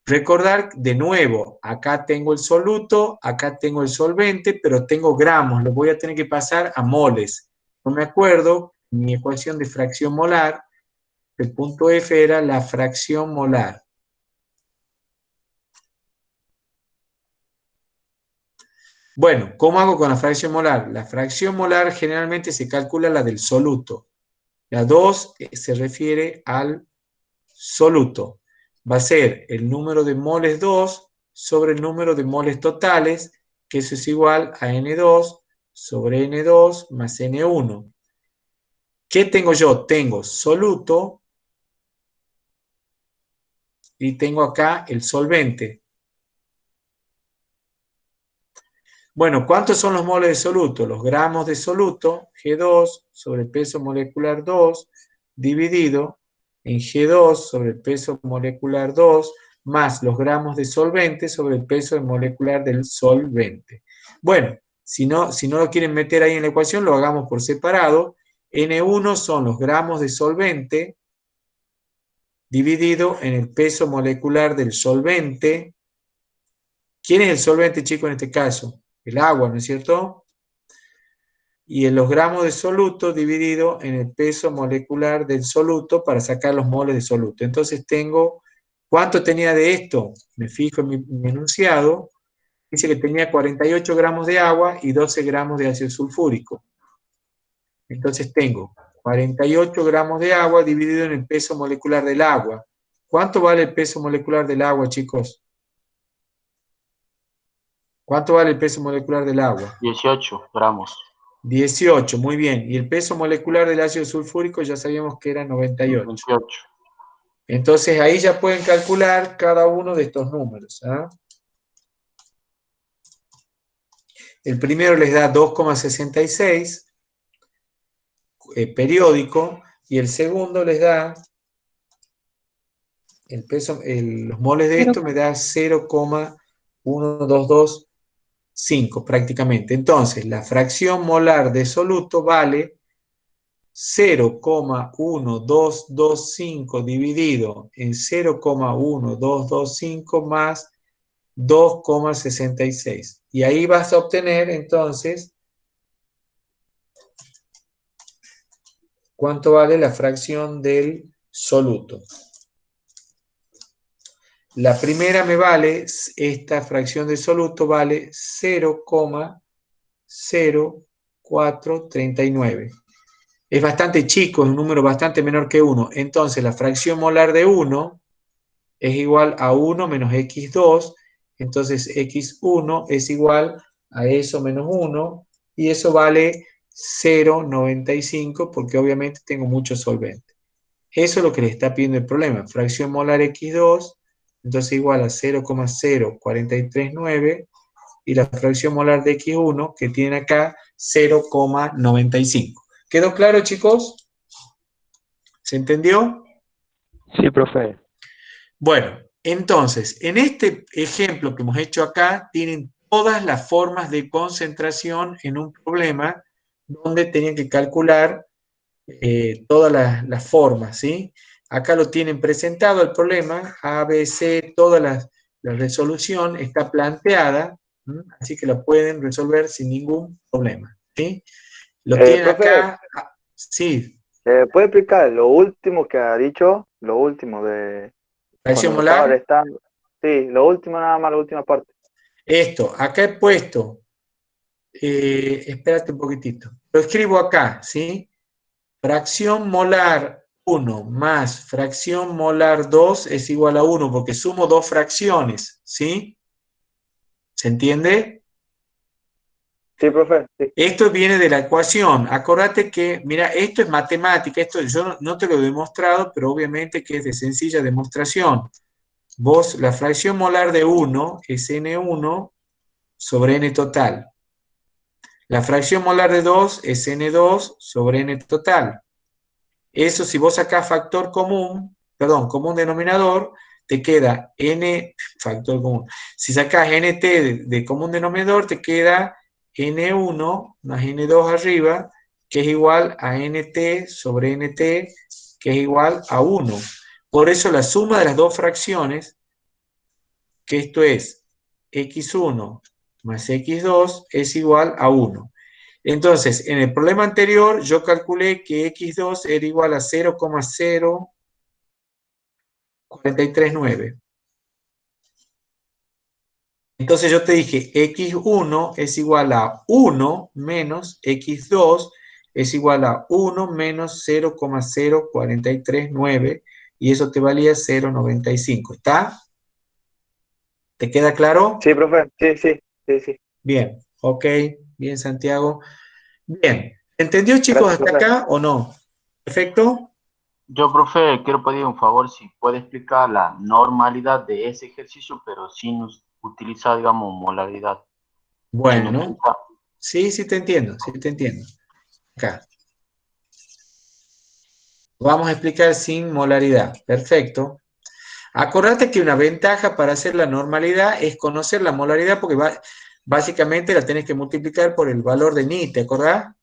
Recordar de nuevo, acá tengo el soluto, acá tengo el solvente, pero tengo gramos, lo voy a tener que pasar a moles. No me acuerdo, mi ecuación de fracción molar, el punto F era la fracción molar. Bueno, ¿cómo hago con la fracción molar? La fracción molar generalmente se calcula la del soluto. La 2 se refiere al soluto. Va a ser el número de moles 2 sobre el número de moles totales, que eso es igual a N2 sobre N2 más N1. ¿Qué tengo yo? Tengo soluto y tengo acá el solvente. Bueno, ¿cuántos son los moles de soluto? Los gramos de soluto, G2 sobre el peso molecular 2, dividido en G2 sobre el peso molecular 2, más los gramos de solvente sobre el peso molecular del solvente. Bueno, si no lo quieren meter ahí en la ecuación, lo hagamos por separado. N1 son los gramos de solvente dividido en el peso molecular del solvente. ¿Quién es el solvente, chicos, en este caso? El agua, ¿no es cierto? Y en los gramos de soluto dividido en el peso molecular del soluto para sacar los moles de soluto. Entonces tengo, ¿cuánto tenía de esto? Me fijo en mi enunciado, dice que tenía 48 gramos de agua y 12 gramos de ácido sulfúrico. Entonces tengo 48 gramos de agua dividido en el peso molecular del agua. ¿Cuánto vale el peso molecular del agua, chicos? ¿Cuánto vale el peso molecular del agua? 18 gramos. 18, muy bien. Y el peso molecular del ácido sulfúrico ya sabíamos que era 98. 28. Entonces ahí ya pueden calcular cada uno de estos números. ¿Ah? El primero les da 2,66 periódico y el segundo les da el peso, los moles de esto me da 0,1225 prácticamente. Entonces la fracción molar de soluto vale 0,1225 dividido en 0,1225 más 2,66. Y ahí vas a obtener entonces cuánto vale la fracción del soluto. La primera me vale, esta fracción de soluto vale 0,0439. Es bastante chico, es un número bastante menor que 1. Entonces la fracción molar de 1 es igual a 1 menos x2. Entonces x1 es igual a eso menos 1. Y eso vale 0,95 porque obviamente tengo mucho solvente. Eso es lo que les está pidiendo el problema. Fracción molar x2, entonces igual a 0,0439. Y la fracción molar de x1 que tiene acá 0,95. ¿Quedó claro, chicos? ¿Se entendió? Sí, profe. Bueno, entonces, en este ejemplo que hemos hecho acá, tienen todas las formas de concentración en un problema donde tenían que calcular todas las formas, ¿sí? Acá lo tienen presentado el problema, A, B, C, toda la resolución está planteada, ¿sí? Así que la pueden resolver sin ningún problema, ¿sí? Lo tienen Profe, acá, sí, ¿puede explicar lo último que ha dicho? Lo último de fracción cuando lo estaba molar. restando. Sí, lo último nada más, la última parte. Esto, acá he puesto, espérate un poquitito, lo escribo acá, ¿sí? Fracción molar 1 más fracción molar 2 es igual a 1, porque sumo dos fracciones, ¿sí? ¿Se entiende? Sí, profe. Sí. Esto viene de la ecuación. Acordate que, mira, esto es matemática, esto yo no te lo he demostrado, pero obviamente que es de sencilla demostración. Vos, la fracción molar de 1 es N1 sobre N total. La fracción molar de 2 es N2 sobre N total. Eso si vos sacás factor común, perdón, común denominador, te queda N, factor común. Si sacás NT de común denominador, te queda N1 más N2 arriba, que es igual a NT sobre NT, que es igual a 1. Por eso la suma de las dos fracciones, que esto es x1 más x2, es igual a 1. Entonces, en el problema anterior, yo calculé que x2 era igual a 0,0439. Entonces yo te dije, x1 es igual a 1 menos x2 es igual a 1 menos 0,0439 y eso te valía 0,95. ¿Está? ¿Te queda claro? Sí, profe. Sí. Bien, ok. Bien, Santiago. Bien. ¿Entendió, chicos, Gracias, hasta profe. acá o no? ¿Perfecto? Yo, profe, quiero pedir un favor si puede explicar la normalidad de ese ejercicio, pero sin utilizar, digamos, molaridad. Sin Bueno, utilizar. sí, sí te entiendo, sí te entiendo. Acá. Vamos a explicar sin molaridad. Perfecto. Acordate que una ventaja para hacer la normalidad es conocer la molaridad porque básicamente la tenés que multiplicar por el valor de ni, ¿te acordás?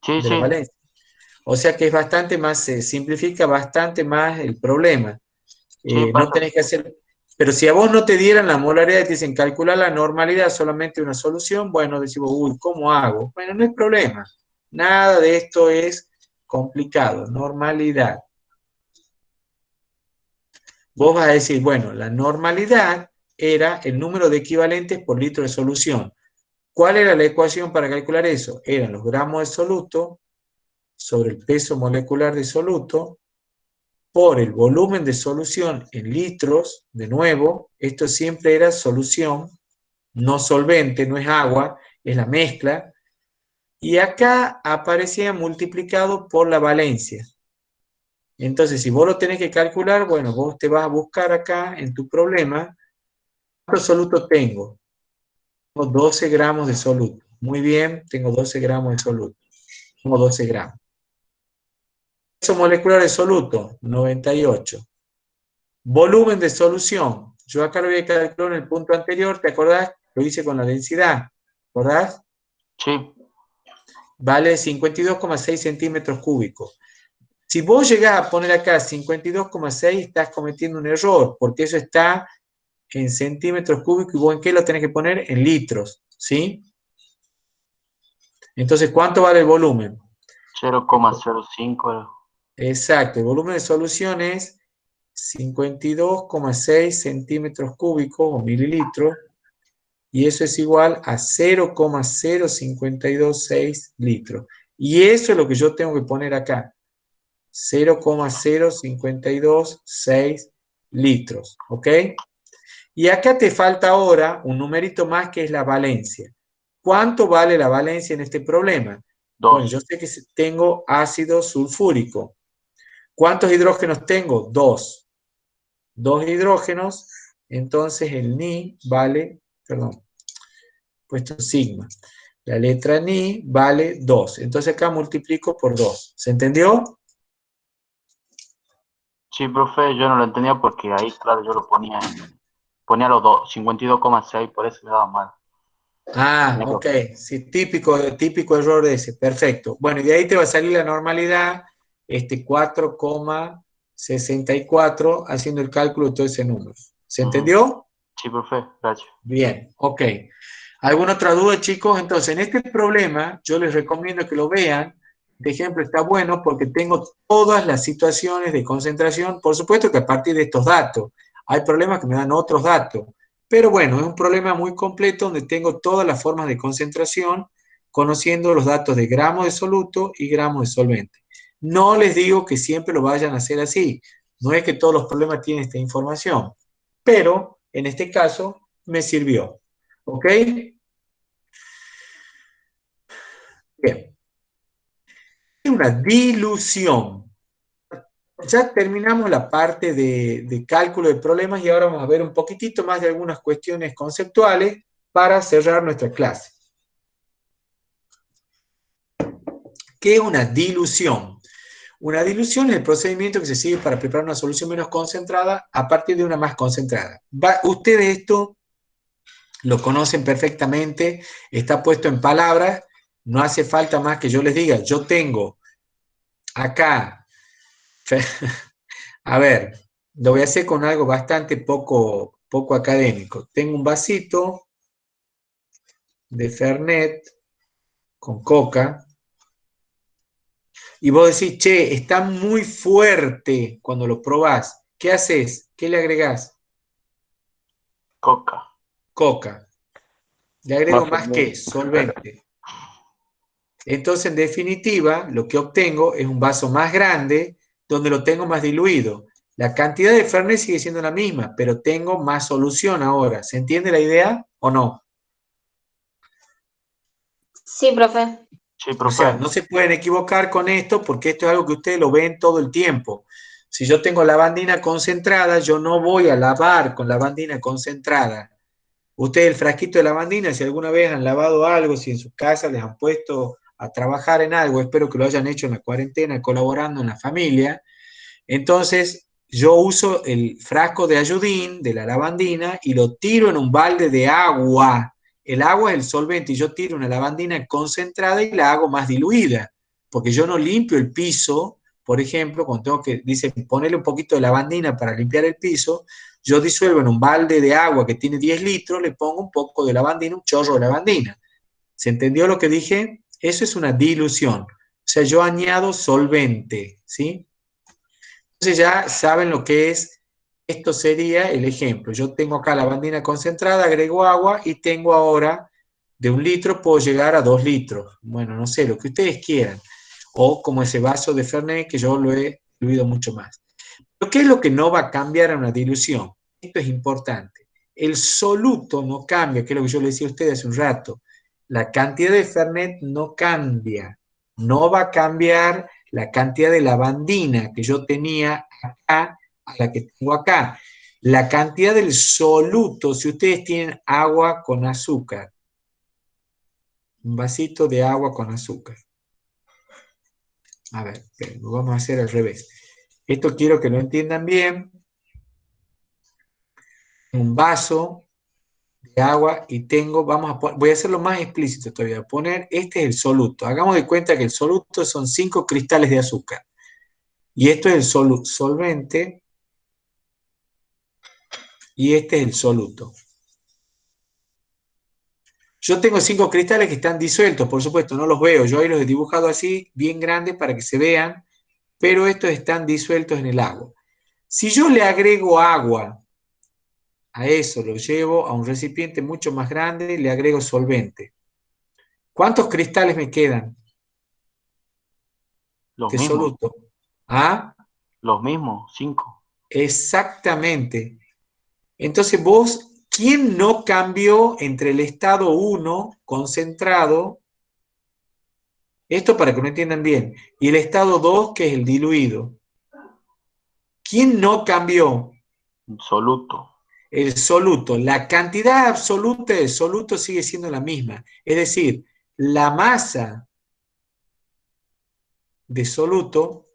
Sí, De la sí, valencia. O sea que es bastante más, se simplifica bastante más el problema. sí, No pasa. tenés que hacer... Pero si a vos no te dieran la molaridad y te dicen calcular la normalidad solamente una solución, bueno, decimos, uy, ¿cómo hago? Bueno, no hay problema. Nada de esto es complicado. Normalidad. Vos vas a decir, bueno, la normalidad era el número de equivalentes por litro de solución. ¿Cuál era la ecuación para calcular eso? Eran los gramos de soluto sobre el peso molecular de soluto por el volumen de solución en litros, de nuevo, esto siempre era solución, no solvente, no es agua, es la mezcla, y acá aparecía multiplicado por la valencia. Entonces, si vos lo tenés que calcular, bueno, vos te vas a buscar acá en tu problema, ¿cuántos solutos tengo? Tengo 12 gramos de soluto. Muy bien, tengo 12 gramos de soluto. Tengo 12 gramos. Peso molecular de soluto, 98. Volumen de solución. Yo acá lo había calculado en el punto anterior, ¿te acordás? Lo hice con la densidad. ¿Te acordás? Sí, Vale 52,6 centímetros cúbicos. Si vos llegás a poner acá 52,6, estás cometiendo un error, porque eso está en centímetros cúbicos y vos en qué lo tenés que poner? En litros, ¿sí? Entonces, ¿cuánto vale el volumen? 0,05. Exacto, el volumen de solución es 52,6 centímetros cúbicos o mililitros, y eso es igual a 0,0526 litros. Y eso es lo que yo tengo que poner acá, 0,0526 litros, ¿ok? Y acá te falta ahora un numerito más que es la valencia. ¿Cuánto vale la valencia en este problema? Bueno, 2. yo sé que tengo ácido sulfúrico. ¿Cuántos hidrógenos tengo? 2. 2 hidrógenos, entonces el Ni vale, perdón, puesto sigma. La letra Ni vale 2. Entonces acá multiplico por 2. ¿Se entendió? Sí, profe, yo no lo entendía porque ahí, claro, yo lo ponía los dos, 52,6, por eso me daba mal. Ah, Tenía ok. que- Sí, típico error ese. Perfecto. Bueno, y de ahí te va a salir la normalidad, 4,64, haciendo el cálculo de todo ese número. ¿Se Ujú. entendió? Sí, profe, gracias. Bien, ok. ¿Alguna otra duda, chicos? Entonces, en este problema, yo les recomiendo que lo vean. De ejemplo, está bueno porque tengo todas las situaciones de concentración. Por supuesto que a partir de estos datos, hay problemas que me dan otros datos. Pero bueno, es un problema muy completo donde tengo todas las formas de concentración, conociendo los datos de gramos de soluto y gramos de solvente. No les digo que siempre lo vayan a hacer así. No es que todos los problemas tienen esta información. Pero, en este caso, me sirvió. ¿Ok? Bien. Una dilución. Ya terminamos la parte de cálculo de problemas y ahora vamos a ver un poquitito más de algunas cuestiones conceptuales para cerrar nuestra clase. ¿Qué es una dilución? Una dilución es el procedimiento que se sigue para preparar una solución menos concentrada a partir de una más concentrada. Ustedes esto lo conocen perfectamente, está puesto en palabras, no hace falta más que yo les diga, yo tengo acá, a ver, lo voy a hacer con algo bastante poco académico. Tengo un vasito de Fernet con coca, y vos decís, che, está muy fuerte cuando lo probás. ¿Qué haces? ¿Qué le agregás? Coca. Coca. Le agrego más Fernet. que solvente. Entonces, en definitiva, lo que obtengo es un vaso más grande donde lo tengo más diluido. La cantidad de Fernet sigue siendo la misma, pero tengo más solución ahora. ¿Se entiende la idea o no? Sí, profe. Sí, O sea, profe. no se pueden equivocar con esto porque esto es algo que ustedes lo ven todo el tiempo. Si yo tengo lavandina concentrada, yo no voy a lavar con lavandina concentrada. Ustedes el frasquito de lavandina, si alguna vez han lavado algo, si en sus casas les han puesto a trabajar en algo, espero que lo hayan hecho en la cuarentena, colaborando en la familia. Entonces, yo uso el frasco de ayudín de la lavandina y lo tiro en un balde de agua. El agua es el solvente y yo tiro una lavandina concentrada y la hago más diluida, porque yo no limpio el piso, por ejemplo, cuando tengo que, dice, ponerle un poquito de lavandina para limpiar el piso, yo disuelvo en un balde de agua que tiene 10 litros, le pongo un poco de lavandina, un chorro de lavandina. ¿Se entendió lo que dije? Eso es una dilución. O sea, yo añado solvente, ¿sí? Entonces ya saben lo que es, esto sería el ejemplo. Yo tengo acá la lavandina concentrada, agrego agua y tengo ahora de 1 litro puedo llegar a 2 litros. Bueno, no sé, lo que ustedes quieran. O como ese vaso de Fernet que yo lo he diluido mucho más. Pero ¿qué es lo que no va a cambiar en una dilución? Esto es importante. El soluto no cambia, que es lo que yo le decía a ustedes hace un rato. La cantidad de Fernet no cambia. No va a cambiar la cantidad de lavandina que yo tenía acá a la que tengo acá. La cantidad del soluto, si ustedes tienen agua con azúcar, un vasito de agua con azúcar. A ver, lo vamos a hacer al revés. Esto quiero que lo entiendan bien. Un vaso de agua y tengo, voy a hacerlo más explícito todavía, poner, este es el soluto. Hagamos de cuenta que el soluto son 5 cristales de azúcar. Y esto es el solvente y este es el soluto. Yo tengo 5 cristales que están disueltos, por supuesto, no los veo. Yo ahí los he dibujado así, bien grandes para que se vean, pero estos están disueltos en el agua. Si yo le agrego agua a eso, lo llevo a un recipiente mucho más grande y le agrego solvente. ¿Cuántos cristales me quedan Los de mismos. soluto? ¿Ah? Los mismos, 5. Exactamente. Entonces vos, ¿quién no cambió entre el estado 1 concentrado, esto para que lo entiendan bien, y el estado 2 que es el diluido? ¿Quién no cambió? Soluto. El soluto. La cantidad absoluta de soluto sigue siendo la misma. Es decir, la masa de soluto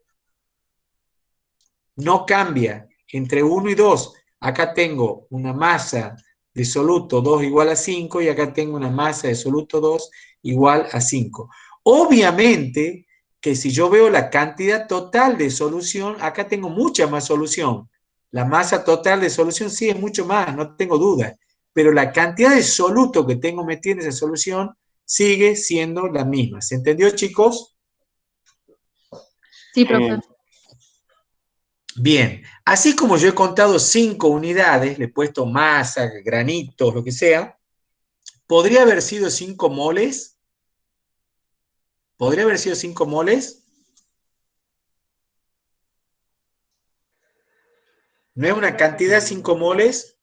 no cambia entre 1 y 2. Acá tengo una masa de soluto 2 igual a 5 y acá tengo una masa de soluto 2 igual a 5. Obviamente que si yo veo la cantidad total de solución, acá tengo mucha más solución. La masa total de solución sí es mucho más, no tengo duda. Pero la cantidad de soluto que tengo metida en esa solución sigue siendo la misma. ¿Se entendió, chicos? Sí, profe. Bien, así como yo he contado 5 unidades, le he puesto masa, granitos, lo que sea, ¿podría haber sido 5 moles? ¿Podría haber sido 5 moles? ¿No es una cantidad 5 moles?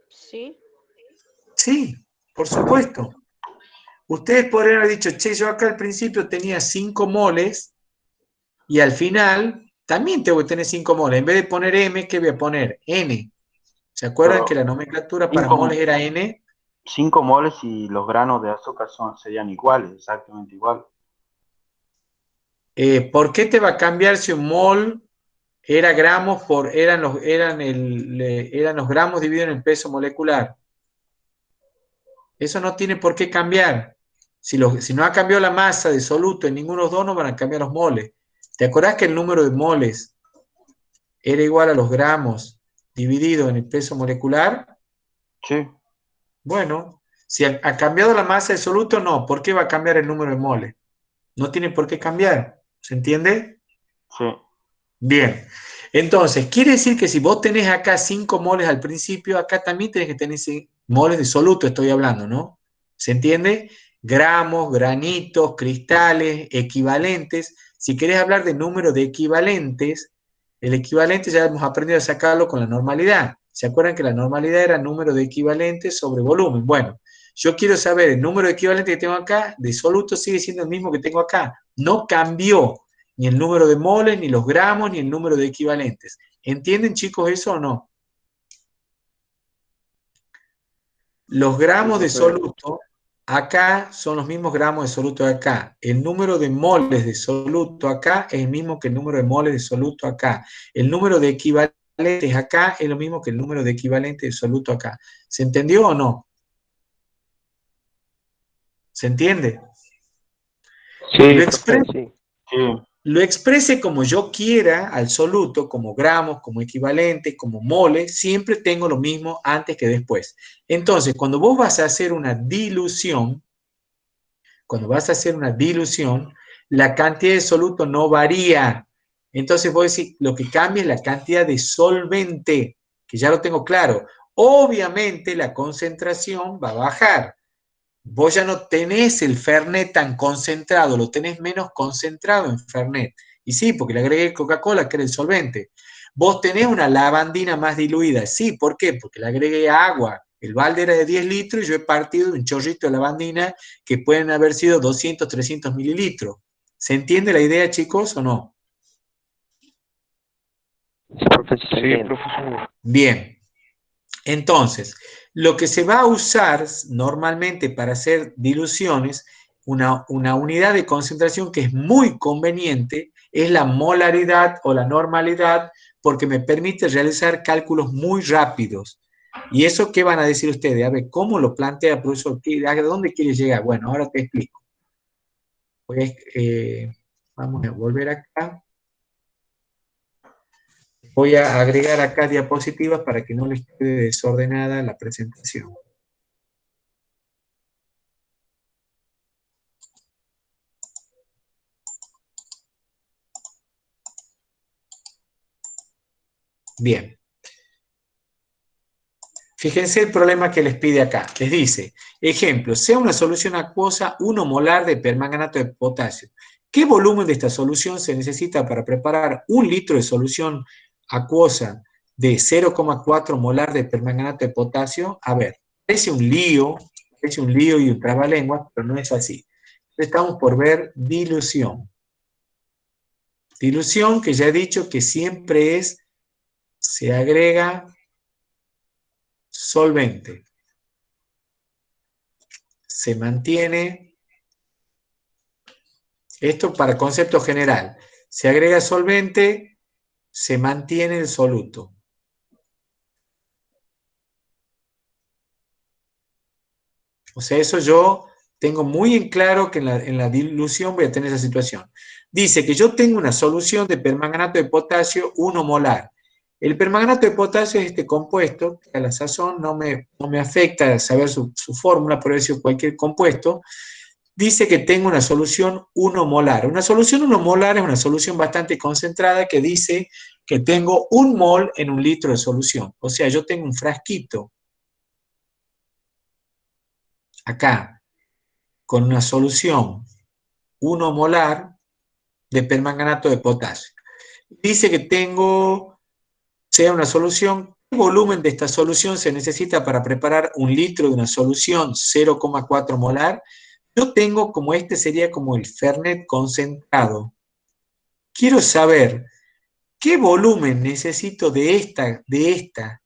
Sí. Sí, por supuesto. Ustedes podrían haber dicho, che, yo acá al principio tenía 5 moles y al final también tengo que tener 5 moles. En vez de poner M, ¿qué voy a poner? N. ¿Se acuerdan Pero que la nomenclatura para 5, moles era N? 5 moles y los granos de azúcar serían iguales, exactamente igual. ¿Por qué te va a cambiar si un mol era gramos eran los gramos divididos en el peso molecular? Eso no tiene por qué cambiar. Si no ha cambiado la masa de soluto en ninguno de los dos, no van a cambiar los moles. ¿Te acordás que el número de moles era igual a los gramos dividido en el peso molecular? Sí. Bueno, si ha cambiado la masa de soluto, no. ¿Por qué va a cambiar el número de moles? No tiene por qué cambiar. ¿Se entiende? Sí. Bien. Entonces, quiere decir que si vos tenés acá 5 moles al principio, acá también tenés que tener moles de soluto, estoy hablando, ¿no? ¿Se entiende? Gramos, granitos, cristales, equivalentes. Si querés hablar de número de equivalentes, el equivalente ya hemos aprendido a sacarlo con la normalidad. ¿Se acuerdan que la normalidad era número de equivalentes sobre volumen? Bueno, yo quiero saber el número de equivalentes que tengo acá, de soluto sigue siendo el mismo que tengo acá. No cambió ni el número de moles, ni los gramos, ni el número de equivalentes. ¿Entienden, chicos, eso o no? Los gramos de soluto acá son los mismos gramos de soluto de acá. El número de moles de soluto acá es el mismo que el número de moles de soluto acá. El número de equivalentes acá es lo mismo que el número de equivalentes de soluto acá. ¿Se entendió o no? ¿Se entiende? Sí, profe, sí. Sí. Lo exprese como yo quiera al soluto, como gramos, como equivalentes, como moles, siempre tengo lo mismo antes que después. Entonces, cuando vos vas a hacer una dilución, la cantidad de soluto no varía. Entonces vos decís, lo que cambia es la cantidad de solvente, que ya lo tengo claro. Obviamente la concentración va a bajar. Vos ya no tenés el Fernet tan concentrado, lo tenés menos concentrado en Fernet. Y sí, porque le agregué Coca-Cola, que era el solvente. Vos tenés una lavandina más diluida. Sí, ¿por qué? Porque le agregué agua. El balde era de 10 litros y yo he partido un chorrito de lavandina que pueden haber sido 200, 300 mililitros. ¿Se entiende la idea, chicos, o no? Sí, profe, sí, Sí, profesor. Bien. Entonces, lo que se va a usar normalmente para hacer diluciones, una unidad de concentración que es muy conveniente, es la molaridad o la normalidad, porque me permite realizar cálculos muy rápidos. ¿Y eso qué van a decir ustedes? A ver, ¿cómo lo plantea el profesor? ¿A dónde quiere llegar? Bueno, ahora te explico. Vamos a volver acá. Voy a agregar acá diapositivas para que no les quede desordenada la presentación. Bien. Fíjense el problema que les pide acá. Les dice, ejemplo, sea una solución acuosa 1 molar de permanganato de potasio. ¿Qué volumen de esta solución se necesita para preparar 1 litro de solución acuosa de 0,4 molar de permanganato de potasio? A ver, parece un lío y un trabalenguas, pero no es así. Estamos por ver dilución. Dilución que ya he dicho que siempre se agrega solvente. Se mantiene, esto para concepto general, se agrega solvente, se mantiene el soluto. O sea, eso yo tengo muy en claro que en la dilución voy a tener esa situación. Dice que yo tengo una solución de permanganato de potasio 1 molar. El permanganato de potasio es este compuesto, que a la sazón no me afecta saber su fórmula, por decir cualquier compuesto. Dice que tengo una solución 1 molar. Una solución 1 molar es una solución bastante concentrada que dice que tengo 1 mol en 1 litro de solución. O sea, yo tengo un frasquito acá con una solución 1 molar de permanganato de potasio. Dice que sea una solución, ¿qué volumen de esta solución se necesita para preparar 1 litro de una solución 0,4 molar? Yo tengo como sería como el Fernet concentrado. Quiero saber qué volumen necesito de esta.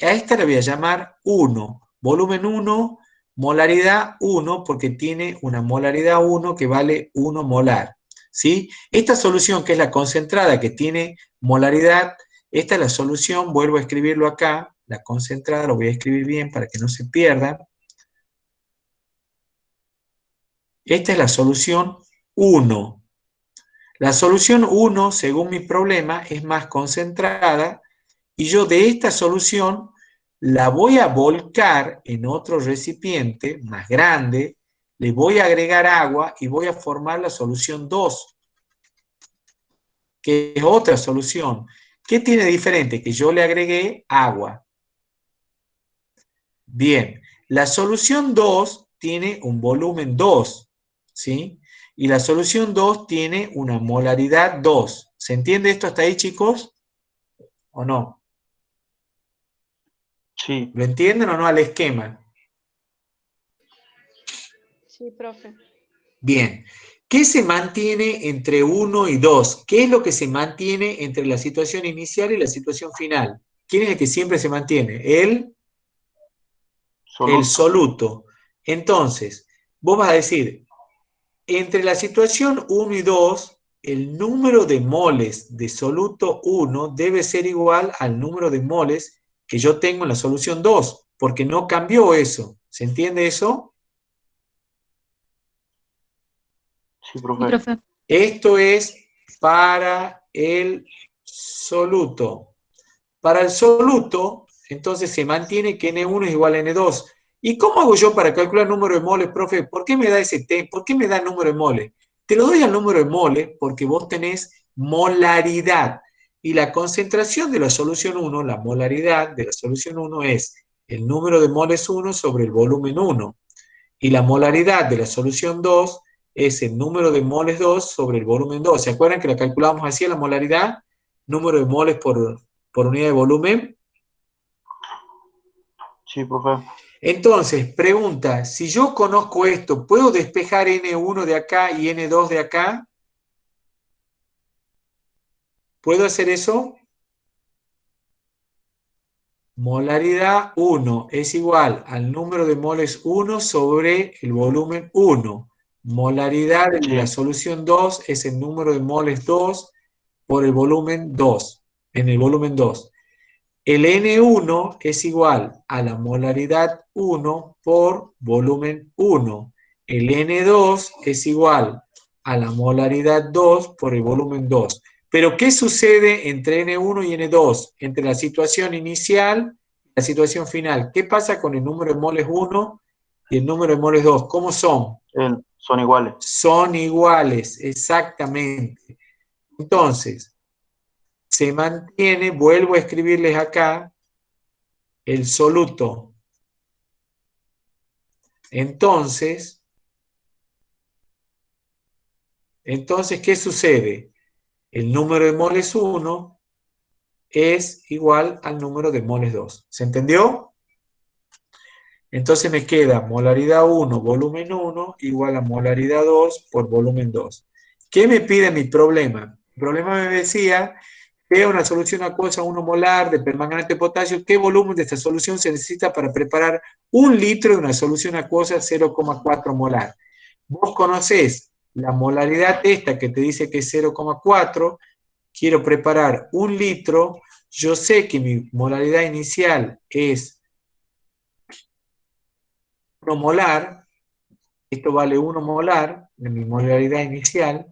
A esta la voy a llamar 1. Volumen 1 molaridad 1 porque tiene una molaridad 1 que vale 1 molar. ¿Sí? Esta solución, que es la concentrada, que tiene molaridad, esta es la solución, vuelvo a escribirlo acá, la concentrada, lo voy a escribir bien para que no se pierda. Esta es la solución 1. La solución 1, según mi problema, es más concentrada y yo de esta solución la voy a volcar en otro recipiente más grande, le voy a agregar agua y voy a formar la solución 2, que es otra solución. ¿Qué tiene diferente? Que yo le agregué agua. Bien, la solución 2 tiene un volumen 2, ¿sí? Y la solución 2 tiene una molaridad 2. ¿Se entiende esto hasta ahí, chicos? ¿O no? Sí. ¿Lo entienden o no al esquema? Sí, profe. Bien. ¿Qué se mantiene entre 1 y 2? ¿Qué es lo que se mantiene entre la situación inicial y la situación final? ¿Quién es el que siempre se mantiene? El soluto. Entonces, vos vas a decir, entre la situación 1 y 2, el número de moles de soluto 1 debe ser igual al número de moles que yo tengo en la solución 2, porque no cambió eso. ¿Se entiende eso? Sí, Sí, profe. profe. Esto es para el soluto. Para el soluto, entonces se mantiene que N1 es igual a N2. ¿Y cómo hago yo para calcular el número de moles, profe? ¿Por qué me da ese T? ¿Por qué me da el número de moles? Te lo doy al número de moles porque vos tenés molaridad. Y la concentración de la solución 1, la molaridad de la solución 1 es el número de moles 1 sobre el volumen 1. Y la molaridad de la solución 2 es el número de moles 2 sobre el volumen 2. ¿Se acuerdan que la calculábamos así, la molaridad? Número de moles por unidad de volumen. Sí, profe. Entonces, pregunta, si yo conozco esto, ¿puedo despejar N1 de acá y N2 de acá? ¿Puedo hacer eso? Molaridad 1 es igual al número de moles 1 sobre el volumen 1. Molaridad de la solución 2 es el número de moles 2 por el volumen 2, en el volumen 2. El N1 es igual a la molaridad 1 por volumen 1. El N2 es igual a la molaridad 2 por el volumen 2. Pero, ¿qué sucede entre N1 y N2? Entre la situación inicial y la situación final. ¿Qué pasa con el número de moles 1 y el número de moles 2? ¿Cómo son? Son iguales. Son iguales, exactamente. Entonces, se mantiene, vuelvo a escribirles acá, el soluto. Entonces, ¿qué sucede? El número de moles 1 es igual al número de moles 2. ¿Se entendió? Entonces me queda molaridad 1, volumen 1, igual a molaridad 2 por volumen 2. ¿Qué me pide mi problema? Mi problema me decía que una solución acuosa 1 molar de permanganate de potasio, ¿qué volumen de esta solución se necesita para preparar 1 litro de una solución acuosa 0,4 molar? Vos conocés la molaridad esta que te dice que es 0,4, quiero preparar 1 litro, yo sé que mi molaridad inicial es 1 molar, esto vale 1 molar de mi molaridad inicial,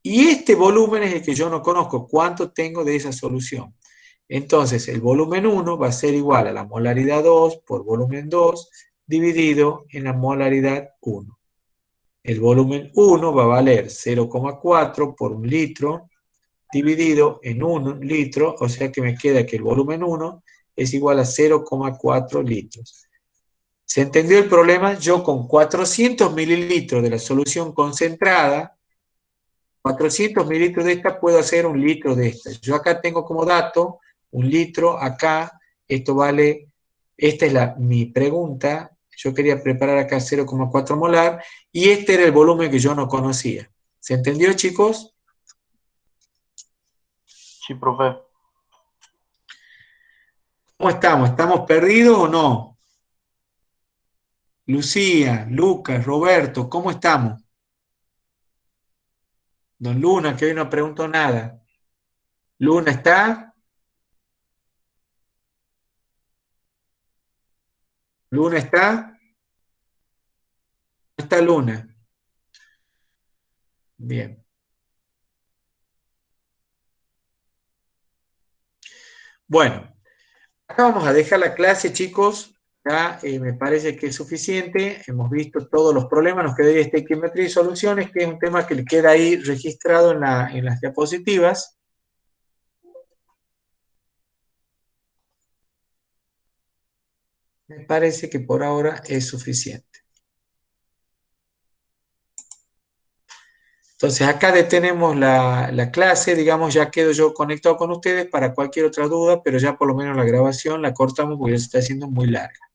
y este volumen es el que yo no conozco, cuánto tengo de esa solución. Entonces, el volumen 1 va a ser igual a la molaridad 2 por volumen 2 dividido en la molaridad 1. El volumen 1 va a valer 0,4 por 1 litro dividido en 1 litro, o sea que me queda que el volumen 1 es igual a 0,4 litros. ¿Se entendió el problema? Yo con 400 mililitros de la solución concentrada, 400 mililitros de esta, puedo hacer 1 litro de esta. Yo acá tengo como dato 1 litro, acá, esto vale, esta es mi pregunta, yo quería preparar acá 0,4 molar, y este era el volumen que yo no conocía. ¿Se entendió, chicos? Sí, profe. ¿Cómo estamos? ¿Estamos perdidos o no? Lucía, Lucas, Roberto, ¿cómo estamos? Don Luna, que hoy no preguntó nada. ¿Luna está? ¿Luna está? ¿No está Luna? Bien. Bueno, acá vamos a dejar la clase, chicos. Ya me parece que es suficiente. Hemos visto todos los problemas. Nos quedaría estequiometría y soluciones, que es un tema que le queda ahí registrado en las diapositivas. Me parece que por ahora es suficiente. Entonces acá detenemos la clase, digamos, ya quedo yo conectado con ustedes para cualquier otra duda, pero ya por lo menos la grabación la cortamos porque ya se está haciendo muy larga.